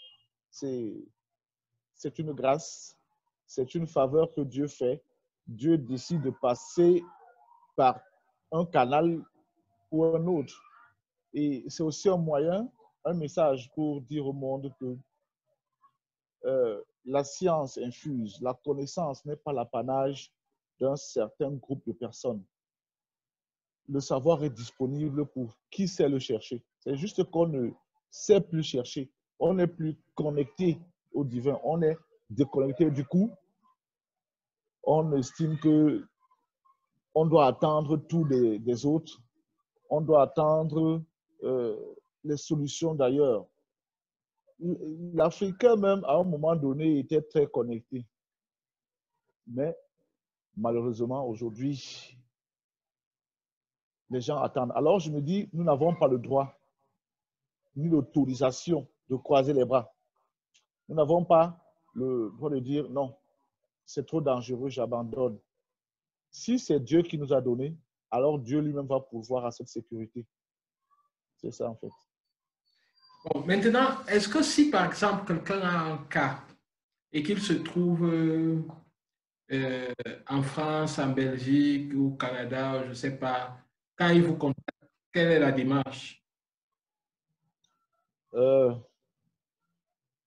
C'est une grâce, c'est une faveur que Dieu fait. Dieu décide de passer par un canal ou un autre. Et c'est aussi un moyen, un message pour dire au monde que la science infuse, la connaissance n'est pas l'apanage d'un certain groupe de personnes. Le savoir est disponible pour qui sait le chercher. C'est juste qu'on ne sait plus chercher. On n'est plus connecté au divin. On est déconnecté. Du coup, on estime que on doit attendre tout des autres. On doit attendre les solutions d'ailleurs. L'Africain même, à un moment donné, était très connecté. Mais malheureusement, aujourd'hui, les gens attendent. Alors je me dis, nous n'avons pas le droit ni l'autorisation de croiser les bras. Nous n'avons pas le droit de dire non, c'est trop dangereux, j'abandonne. Si c'est Dieu qui nous a donné, alors Dieu lui-même va pourvoir à cette sécurité. C'est ça en fait. Bon, maintenant, est-ce que si par exemple quelqu'un a un cas et qu'il se trouve en France, en Belgique ou au Canada, je ne sais pas, quand il vous contacte, quelle est la démarche?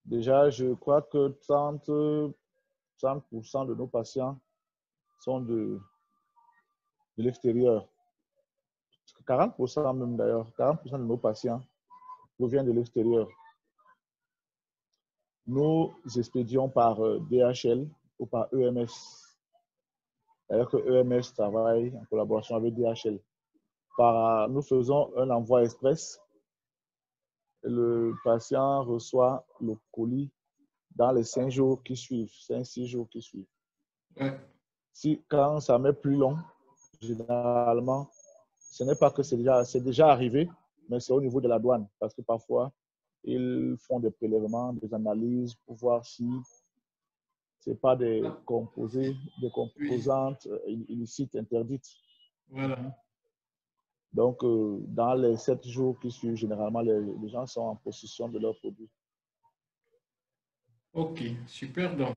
Déjà, je crois que 30% de nos patients sont de l'extérieur. 40% même d'ailleurs, 40% de nos patients proviennent de l'extérieur. Nous expédions par DHL ou par EMS. D'ailleurs que EMS travaille en collaboration avec DHL. Nous faisons un envoi express. Le patient reçoit le colis dans les 5 jours qui suivent, 5-6 jours qui suivent. Ouais. Quand ça met plus long, généralement, ce n'est pas que c'est déjà arrivé, mais c'est au niveau de la douane. Parce que parfois, ils font des prélèvements, des analyses pour voir si ce n'est pas des composantes illicites, interdites. Voilà. Donc, dans les 7 jours qui suivent, généralement, les gens sont en possession de leurs produits. Ok, super donc.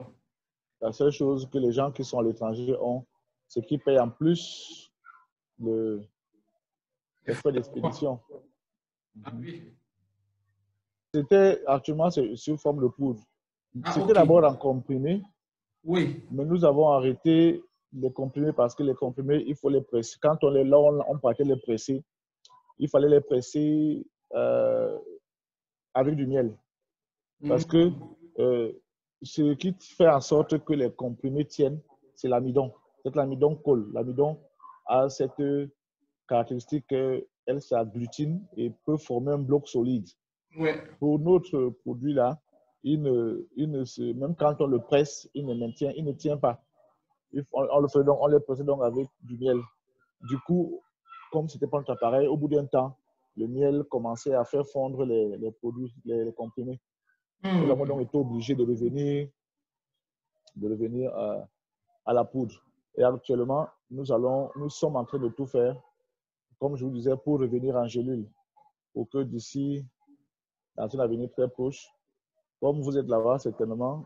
La seule chose que les gens qui sont à l'étranger ont, c'est qu'ils payent en plus les frais d'expédition. Ah oui. C'était actuellement sous forme de poudre. C'était d'abord en comprimé. Oui. Mais nous avons arrêté les comprimés parce que les comprimés, il faut les presser. Quand on partait les presser, il fallait les presser avec du miel. Parce que ce qui fait en sorte que les comprimés tiennent, c'est l'amidon. C'est l'amidon colle. L'amidon a cette caractéristique qu'elle s'agglutine et peut former un bloc solide. Ouais. Pour notre produit-là, même quand on le presse, il ne tient pas. On le presse donc avec du miel. Du coup, comme ce n'était pas notre appareil, au bout d'un temps, le miel commençait à faire fondre les produits, les comprimés. Nous avons donc été obligés de revenir à la poudre. Et actuellement, nous sommes en train de tout faire, comme je vous disais, pour revenir en gélule. Pour que d'ici, dans un avenir très proche, comme vous êtes là-bas, certainement,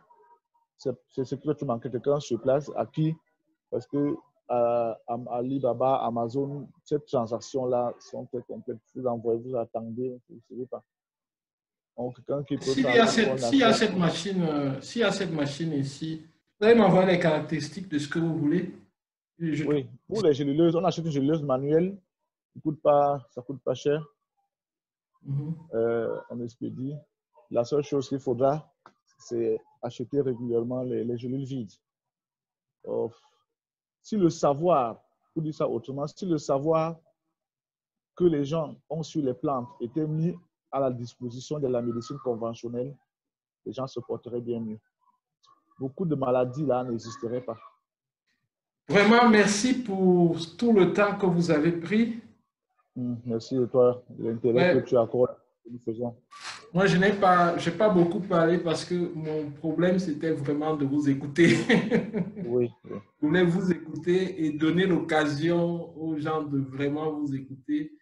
c'est ce que tu manques, quelqu'un sur place à qui, parce que Alibaba, Amazon, cette transaction-là sont très complexes. Vous envoyez, vous attendez, vous ne savez pas. Donc, quelqu'un qui peut S'il y a transférer cette machine, s'il y a cette machine ici, vous allez m'envoyer les caractéristiques de ce que vous voulez. Oui, pour les géluleuses, on achète une géluleuse manuelle. Ça coûte pas cher. On expédie. La seule chose qu'il faudra, c'est acheter régulièrement les gélules vides. Si le savoir, pour dire ça autrement, si le savoir que les gens ont sur les plantes était mis à la disposition de la médecine conventionnelle, les gens se porteraient bien mieux. Beaucoup de maladies là n'existeraient pas. Vraiment, merci pour tout le temps que vous avez pris. Merci de toi, l'intérêt que tu accordes que nous faisons. Moi, je n'ai pas beaucoup parlé parce que mon problème, c'était vraiment de vous écouter. Oui. Je voulais vous écouter et donner l'occasion aux gens de vraiment vous écouter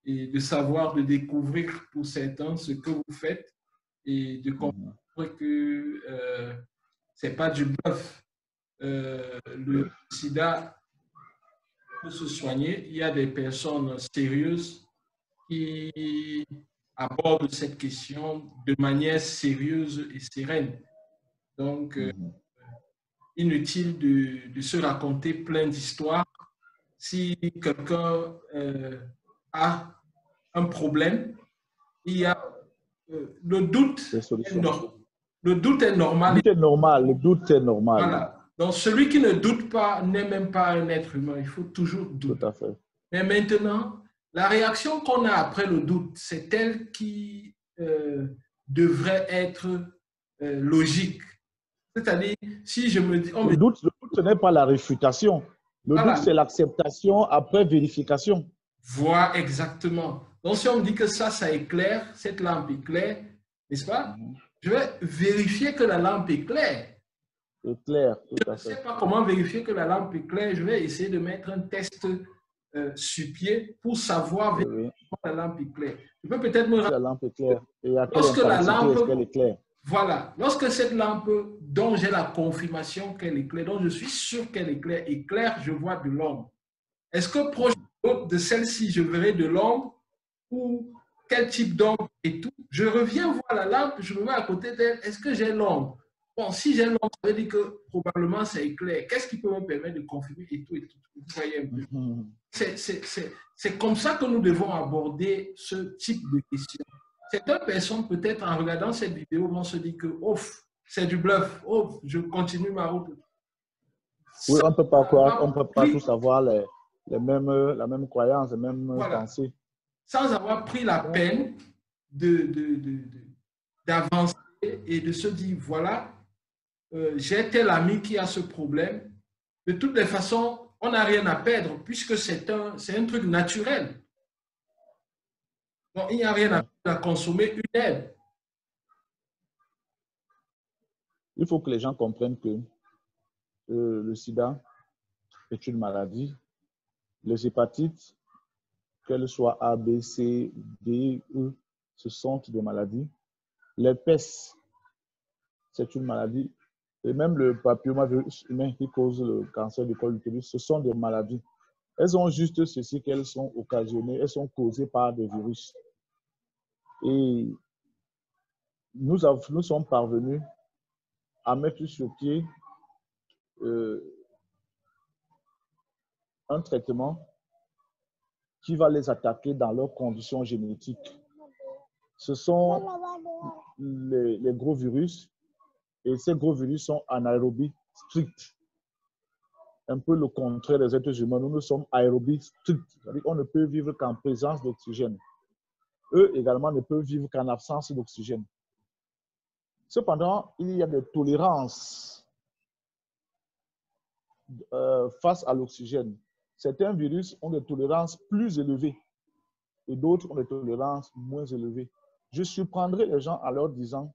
et de savoir, de découvrir pour certains ce que vous faites et de comprendre que ce n'est pas du bluff. Le sida peut se soigner. Il y a des personnes sérieuses qui abordent cette question de manière sérieuse et sereine. Donc, inutile de se raconter plein d'histoires. Si quelqu'un a un problème, il y a le doute est normal. Le doute est normal. Le doute est normal. Voilà. Donc, celui qui ne doute pas n'est même pas un être humain. Il faut toujours douter. Tout à fait. Mais maintenant, la réaction qu'on a après le doute, c'est elle qui devrait être logique. C'est-à-dire, si je me dis... Le doute, ce n'est pas la réfutation. Le voilà. doute, c'est l'acceptation après vérification. Voilà, exactement. Donc, si on me dit que ça éclaire, cette lampe éclaire, n'est-ce pas? Je vais vérifier que la lampe est claire. C'est clair, tout à fait. Je ne sais pas comment vérifier que la lampe est claire. Je vais essayer de mettre un test sur pied pour savoir vérifier la lampe est claire. Je peux peut-être me rappeler. La lampe est claire. Et à quelle lorsque la lampe est claire. Voilà. Lorsque cette lampe dont j'ai la confirmation qu'elle est claire, dont je suis sûr qu'elle est claire, je vois de l'ombre. Est-ce que proche de celle-ci, je verrai de l'ombre ou quel type d'ombre et tout? Je reviens voir la lampe, je me mets à côté d'elle. Est-ce que j'ai l'ombre? Bon, si j'ai l'ombre, ça veut dire que probablement c'est éclair. Qu'est-ce qui peut me permettre de confirmer et tout et tout? Vous voyez un peu. C'est comme ça que nous devons aborder ce type de questions. Certaines personnes, peut-être en regardant cette vidéo, vont se dire que c'est du bluff. Je continue ma route. Oui, on ne peut pas croire, on ne peut pas tous avoir la même croyance, les mêmes pensées. Sans avoir pris la peine d'avancer et de se dire, voilà, j'ai tel ami qui a ce problème. De toutes les façons, on n'a rien à perdre puisque c'est un truc naturel. Donc, il n'y a rien à consommer une herbe. Il faut que les gens comprennent que le sida est une maladie. Les hépatites, qu'elles soient A, B, C, D, E, ce sont des maladies. L'herpès, c'est une maladie. Et même le papillomavirus humain qui cause le cancer du col de l'utérus, ce sont des maladies. Elles ont juste ceci qu'elles sont occasionnées, elles sont causées par des virus. Et nous sommes parvenus à mettre sur pied un traitement qui va les attaquer dans leurs conditions génétiques. Ce sont les gros virus, et ces gros virus sont anaérobies strictes. Un peu le contraire des êtres humains. Nous sommes aérobies strictes. C'est-à-dire qu'on ne peut vivre qu'en présence d'oxygène. Eux également ne peuvent vivre qu'en absence d'oxygène. Cependant, il y a des tolérances face à l'oxygène. Certains virus ont des tolérances plus élevées et d'autres ont des tolérances moins élevées. Je surprendrai les gens en leur disant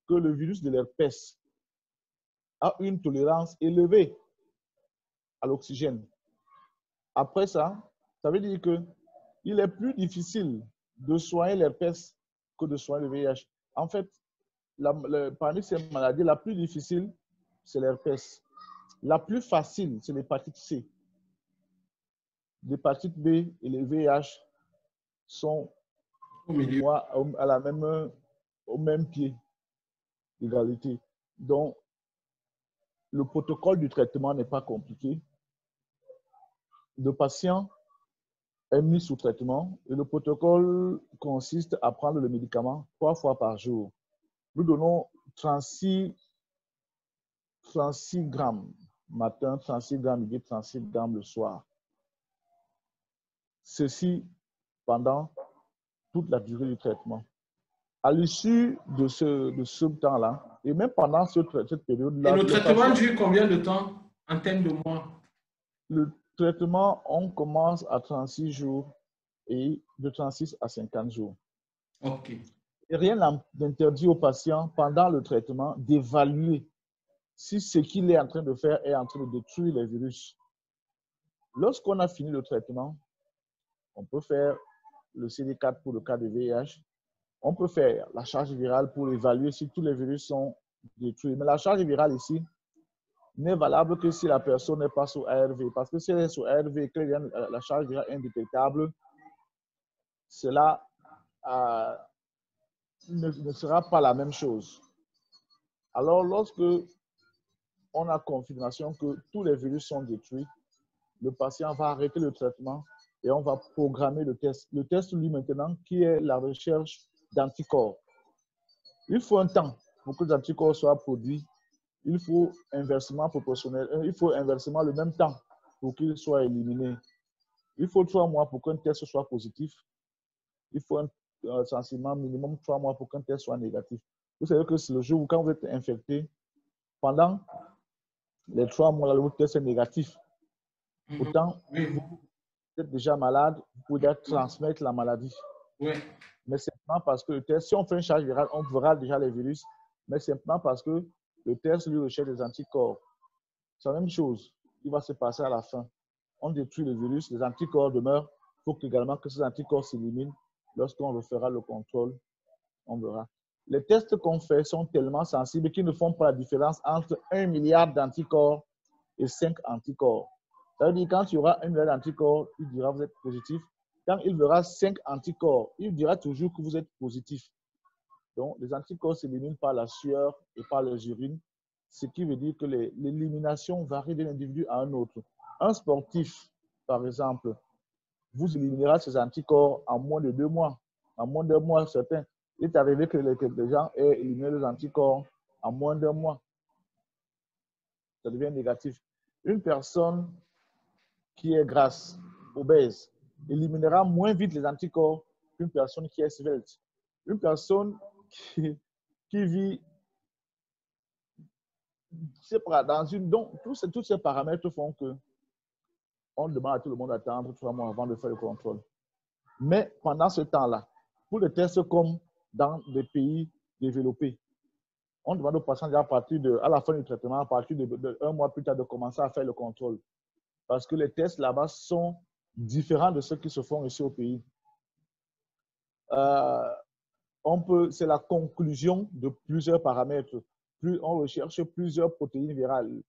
que le virus de l'herpès a une tolérance élevée à l'oxygène. Après ça, ça veut dire qu'il est plus difficile de soigner l'herpès que de soigner le VIH. En fait, parmi ces maladies, la plus difficile, c'est l'herpès. La plus facile, c'est l'hépatite C. L'hépatite B et le VIH sont au même pied d'égalité. Donc, le protocole du traitement n'est pas compliqué. Le patient est mis sous traitement et le protocole consiste à prendre le médicament 3 fois par jour. Nous donnons 36 grammes matin, 36 grammes midi, 36 grammes le soir. Ceci pendant toute la durée du traitement. À l'issue de ce temps-là, et même pendant cette période-là... Et le traitement dure combien de temps en termes de mois? Le traitement, on commence à 36 jours et de 36 à 50 jours. OK. Et rien n'interdit au patient, pendant le traitement, d'évaluer si ce qu'il est en train de faire est en train de détruire les virus. Lorsqu'on a fini le traitement, on peut faire le CD4 pour le cas de VIH. On peut faire la charge virale pour évaluer si tous les virus sont détruits. Mais la charge virale ici n'est valable que si la personne n'est pas sous ARV. Parce que si elle est sous ARV et que la charge virale est indétectable, cela ne sera pas la même chose. Alors, lorsque on a confirmation que tous les virus sont détruits, le patient va arrêter le traitement et on va programmer le test. Le test, lui, maintenant, qui est la recherche d'anticorps. Il faut un temps pour que les anticorps soient produits. Il faut inversement proportionnel. Il faut inversement le même temps pour qu'ils soient éliminés. Il faut 3 mois pour qu'un test soit positif. Il faut sensiblement minimum 3 mois pour qu'un test soit négatif. Vous savez que c'est le jour où, quand vous êtes infecté, pendant les 3 mois, le test est négatif. Pourtant, vous êtes déjà malade, vous pouvez déjà transmettre la maladie. Oui. Mais simplement parce que le test, si on fait une charge virale, on verra déjà les virus, mais simplement parce que le test lui recherche des anticorps. C'est la même chose. Il va se passer à la fin. On détruit le virus, les anticorps demeurent. Il faut également que ces anticorps s'éliminent. Lorsqu'on refera le contrôle, on verra. Les tests qu'on fait sont tellement sensibles qu'ils ne font pas la différence entre 1 milliard d'anticorps et 5 anticorps. Ça veut dire que quand il y aura 1 milliard d'anticorps, il dira que vous êtes positif. Quand il verra 5 anticorps, il dira toujours que vous êtes positif. Donc, les anticorps s'éliminent par la sueur et par les urines, ce qui veut dire que l'élimination varie d'un individu à un autre. Un sportif, par exemple, vous éliminera ses anticorps en moins de 2 mois. En moins de 2 mois, certains. Il est arrivé que les gens aient éliminé les anticorps en moins d'1 mois. Ça devient négatif. Une personne qui est grasse, obèse, éliminera moins vite les anticorps qu'une personne qui est svelte. Une personne qui vit dans une... Donc, tous ces paramètres font que on demande à tout le monde d'attendre 3 mois avant de faire le contrôle. Mais pendant ce temps-là, pour les tests comme dans des pays développés, on demande aux patients à la fin du traitement, à partir de 1 mois plus tard, de commencer à faire le contrôle. Parce que les tests là-bas sont différents de ceux qui se font ici au pays. C'est la conclusion de plusieurs paramètres. On recherche plusieurs protéines virales.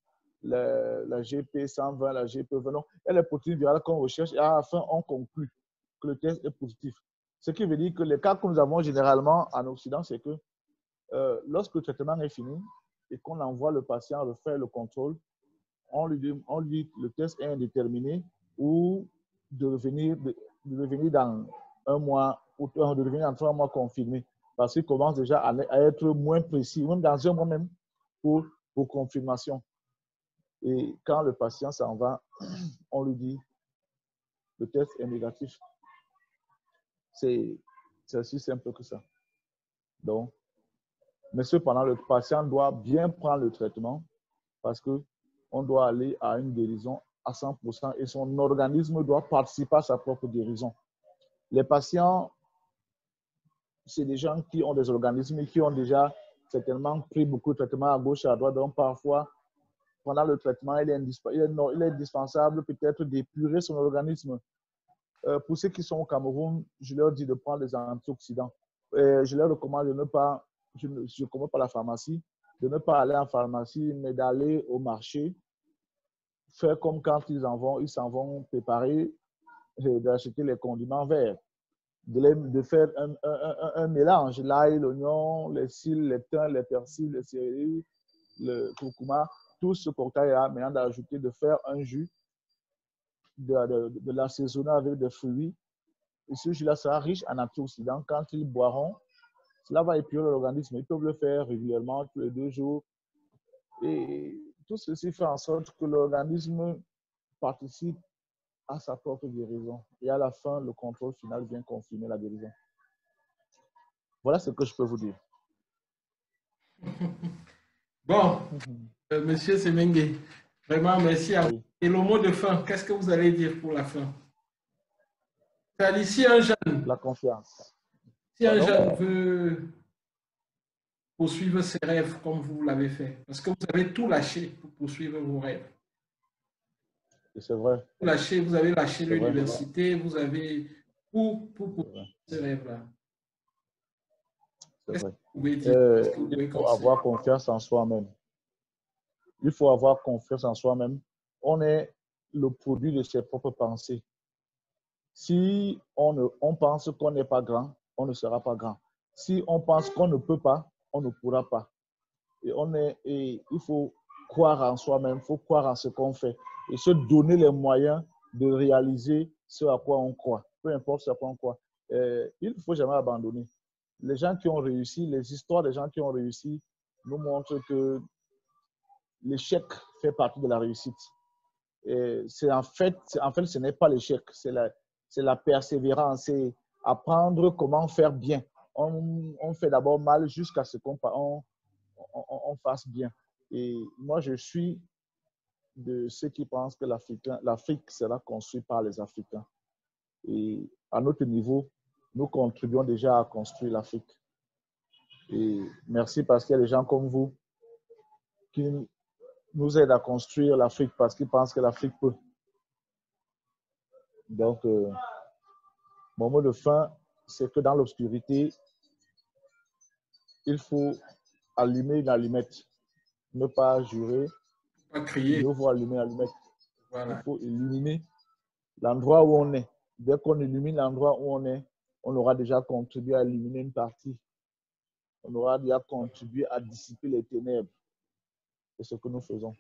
La GP120, la GP20, et les protéines virales qu'on recherche, et à la fin, on conclut que le test est positif. Ce qui veut dire que les cas que nous avons généralement en Occident, c'est que lorsque le traitement est fini et qu'on envoie le patient refaire le contrôle, on lui dit que le test est indéterminé ou de revenir dans 1 mois ou de revenir dans 3 mois confirmé. parce qu'il commence déjà à être moins précis, même dans un mois même, pour confirmation. Et quand le patient s'en va, on lui dit, le test est négatif. C'est aussi simple que ça. Donc, mais cependant, le patient doit bien prendre le traitement parce qu'on doit aller à une guérison à 100% et son organisme doit participer à sa propre guérison. Les patients, c'est des gens qui ont des organismes et qui ont déjà certainement pris beaucoup de traitements à gauche et à droite. Donc, parfois, pendant le traitement, il est indispensable peut-être d'épurer son organisme. Pour ceux qui sont au Cameroun, je leur dis de prendre des antioxydants. Je leur recommande de ne pas, je ne commande pas la pharmacie, de ne pas aller en pharmacie, mais d'aller au marché, faire comme quand ils s'en vont préparer, d'acheter les condiments verts, de faire un mélange, l'ail, l'oignon, les cils, les thym, les persils, les céleri, le curcuma, tout ce cocktail-là, maintenant d'ajouter, de faire un jus, de l'assaisonner avec des fruits. Et ce jus-là sera riche en antioxydants. Quand ils boiront, cela va épurer l'organisme. Ils peuvent le faire régulièrement, tous les 2 jours. Et tout ceci fait en sorte que l'organisme participe à sa propre guérison. Et à la fin, le contrôle final vient confirmer la guérison. Voilà ce que je peux vous dire. Bon, Monsieur Semengue, vraiment merci à vous. Et le mot de fin, qu'est-ce que vous allez dire pour la fin? C'est-à-dire, si un jeune, la confiance. Si un jeune veut poursuivre ses rêves comme vous l'avez fait, parce que vous avez tout lâché pour poursuivre vos rêves. C'est vrai. Vous avez lâché l'université, vous avez pour ce rêve-là. C'est vrai. Il faut avoir confiance en soi-même. Il faut avoir confiance en soi-même. On est le produit de ses propres pensées. Si on pense qu'on n'est pas grand, on ne sera pas grand. Si on pense qu'on ne peut pas, on ne pourra pas. Et il faut croire en soi-même, il faut croire en ce qu'on fait et se donner les moyens de réaliser ce à quoi on croit, peu importe ce à quoi on croit. Il ne faut jamais abandonner. Les gens qui ont réussi, les histoires des gens qui ont réussi nous montrent que l'échec fait partie de la réussite. En fait, ce n'est pas l'échec, c'est la persévérance, c'est apprendre comment faire bien. On fait d'abord mal jusqu'à ce qu'on fasse bien. Et moi, je suis de ceux qui pensent que l'Afrique sera construite par les Africains. Et à notre niveau, nous contribuons déjà à construire l'Afrique. Et merci parce qu'il y a des gens comme vous qui nous aident à construire l'Afrique parce qu'ils pensent que l'Afrique peut. Donc, mon mot de fin, c'est que dans l'obscurité, il faut allumer une allumette. Ne pas jurer, pas crier. Il faut allumer l'allumette. Voilà. Il faut illuminer l'endroit où on est. Dès qu'on illumine l'endroit où on est, on aura déjà contribué à illuminer une partie. On aura déjà contribué à dissiper les ténèbres. C'est ce que nous faisons.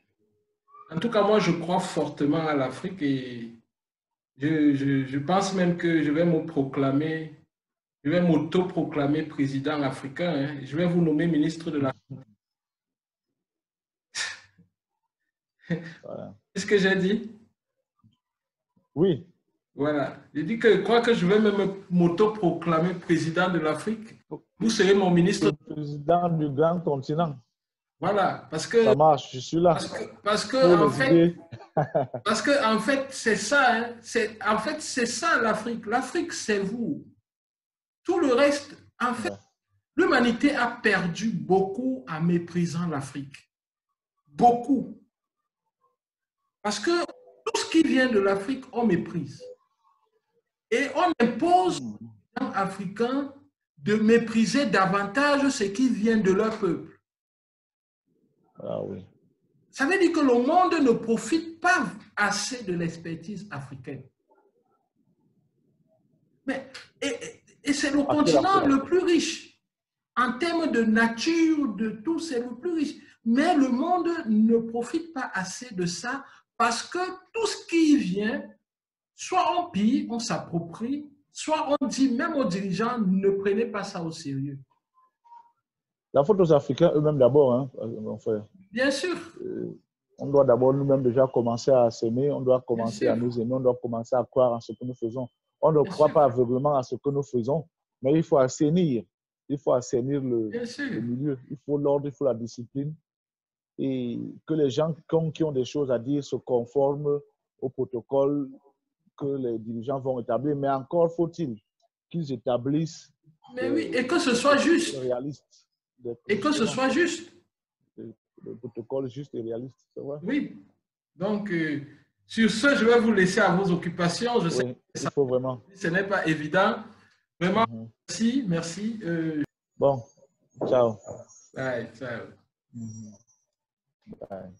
En tout cas, moi, je crois fortement à l'Afrique et je pense même que je vais m'auto-proclamer président africain. Hein. Je vais vous nommer ministre de l'Afrique. Voilà. C'est ce que j'ai dit? Oui. Voilà. Je dis que je crois que je vais même m'auto-proclamer président de l'Afrique. Vous serez mon ministre. Président du grand continent. Voilà. Parce que, ça marche, je suis là. Parce que en fait, c'est ça. Hein. En fait, c'est ça l'Afrique. L'Afrique, c'est vous. Tout le reste, en fait, l'humanité a perdu beaucoup en méprisant l'Afrique. Beaucoup. Parce que tout ce qui vient de l'Afrique, on méprise. Et on impose aux gens africains de mépriser davantage ce qui vient de leur peuple. Ah oui. Ça veut dire que le monde ne profite pas assez de l'expertise africaine. Et c'est le continent le plus riche. En termes de nature, de tout, c'est le plus riche. Mais le monde ne profite pas assez de ça parce que tout ce qui vient, soit on pille, on s'approprie, soit on dit même aux dirigeants, ne prenez pas ça au sérieux. La faute aux Africains eux-mêmes d'abord, hein, mon frère. Bien sûr. On doit d'abord nous-mêmes déjà commencer à s'aimer, on doit Bien commencer sûr. à nous aimer, on doit commencer à croire en ce que nous faisons. On ne Bien croit sûr. pas aveuglément à ce que nous faisons, mais il faut assainir. Il faut assainir Bien sûr. le milieu. Il faut l'ordre, il faut la discipline. Et que les gens qui ont des choses à dire se conforment au protocole que les dirigeants vont établir. Mais encore faut-il qu'ils établissent Mais oui, et que ce soit juste. Réalistes. Et que ce soit juste. Des protocoles justes et réalistes, c'est vrai? Oui. Donc, sur ce, je vais vous laisser à vos occupations. Je sais que il faut vraiment. Ce n'est pas évident. Vraiment, merci, merci. Bon, ciao. Bye, ciao. Bye.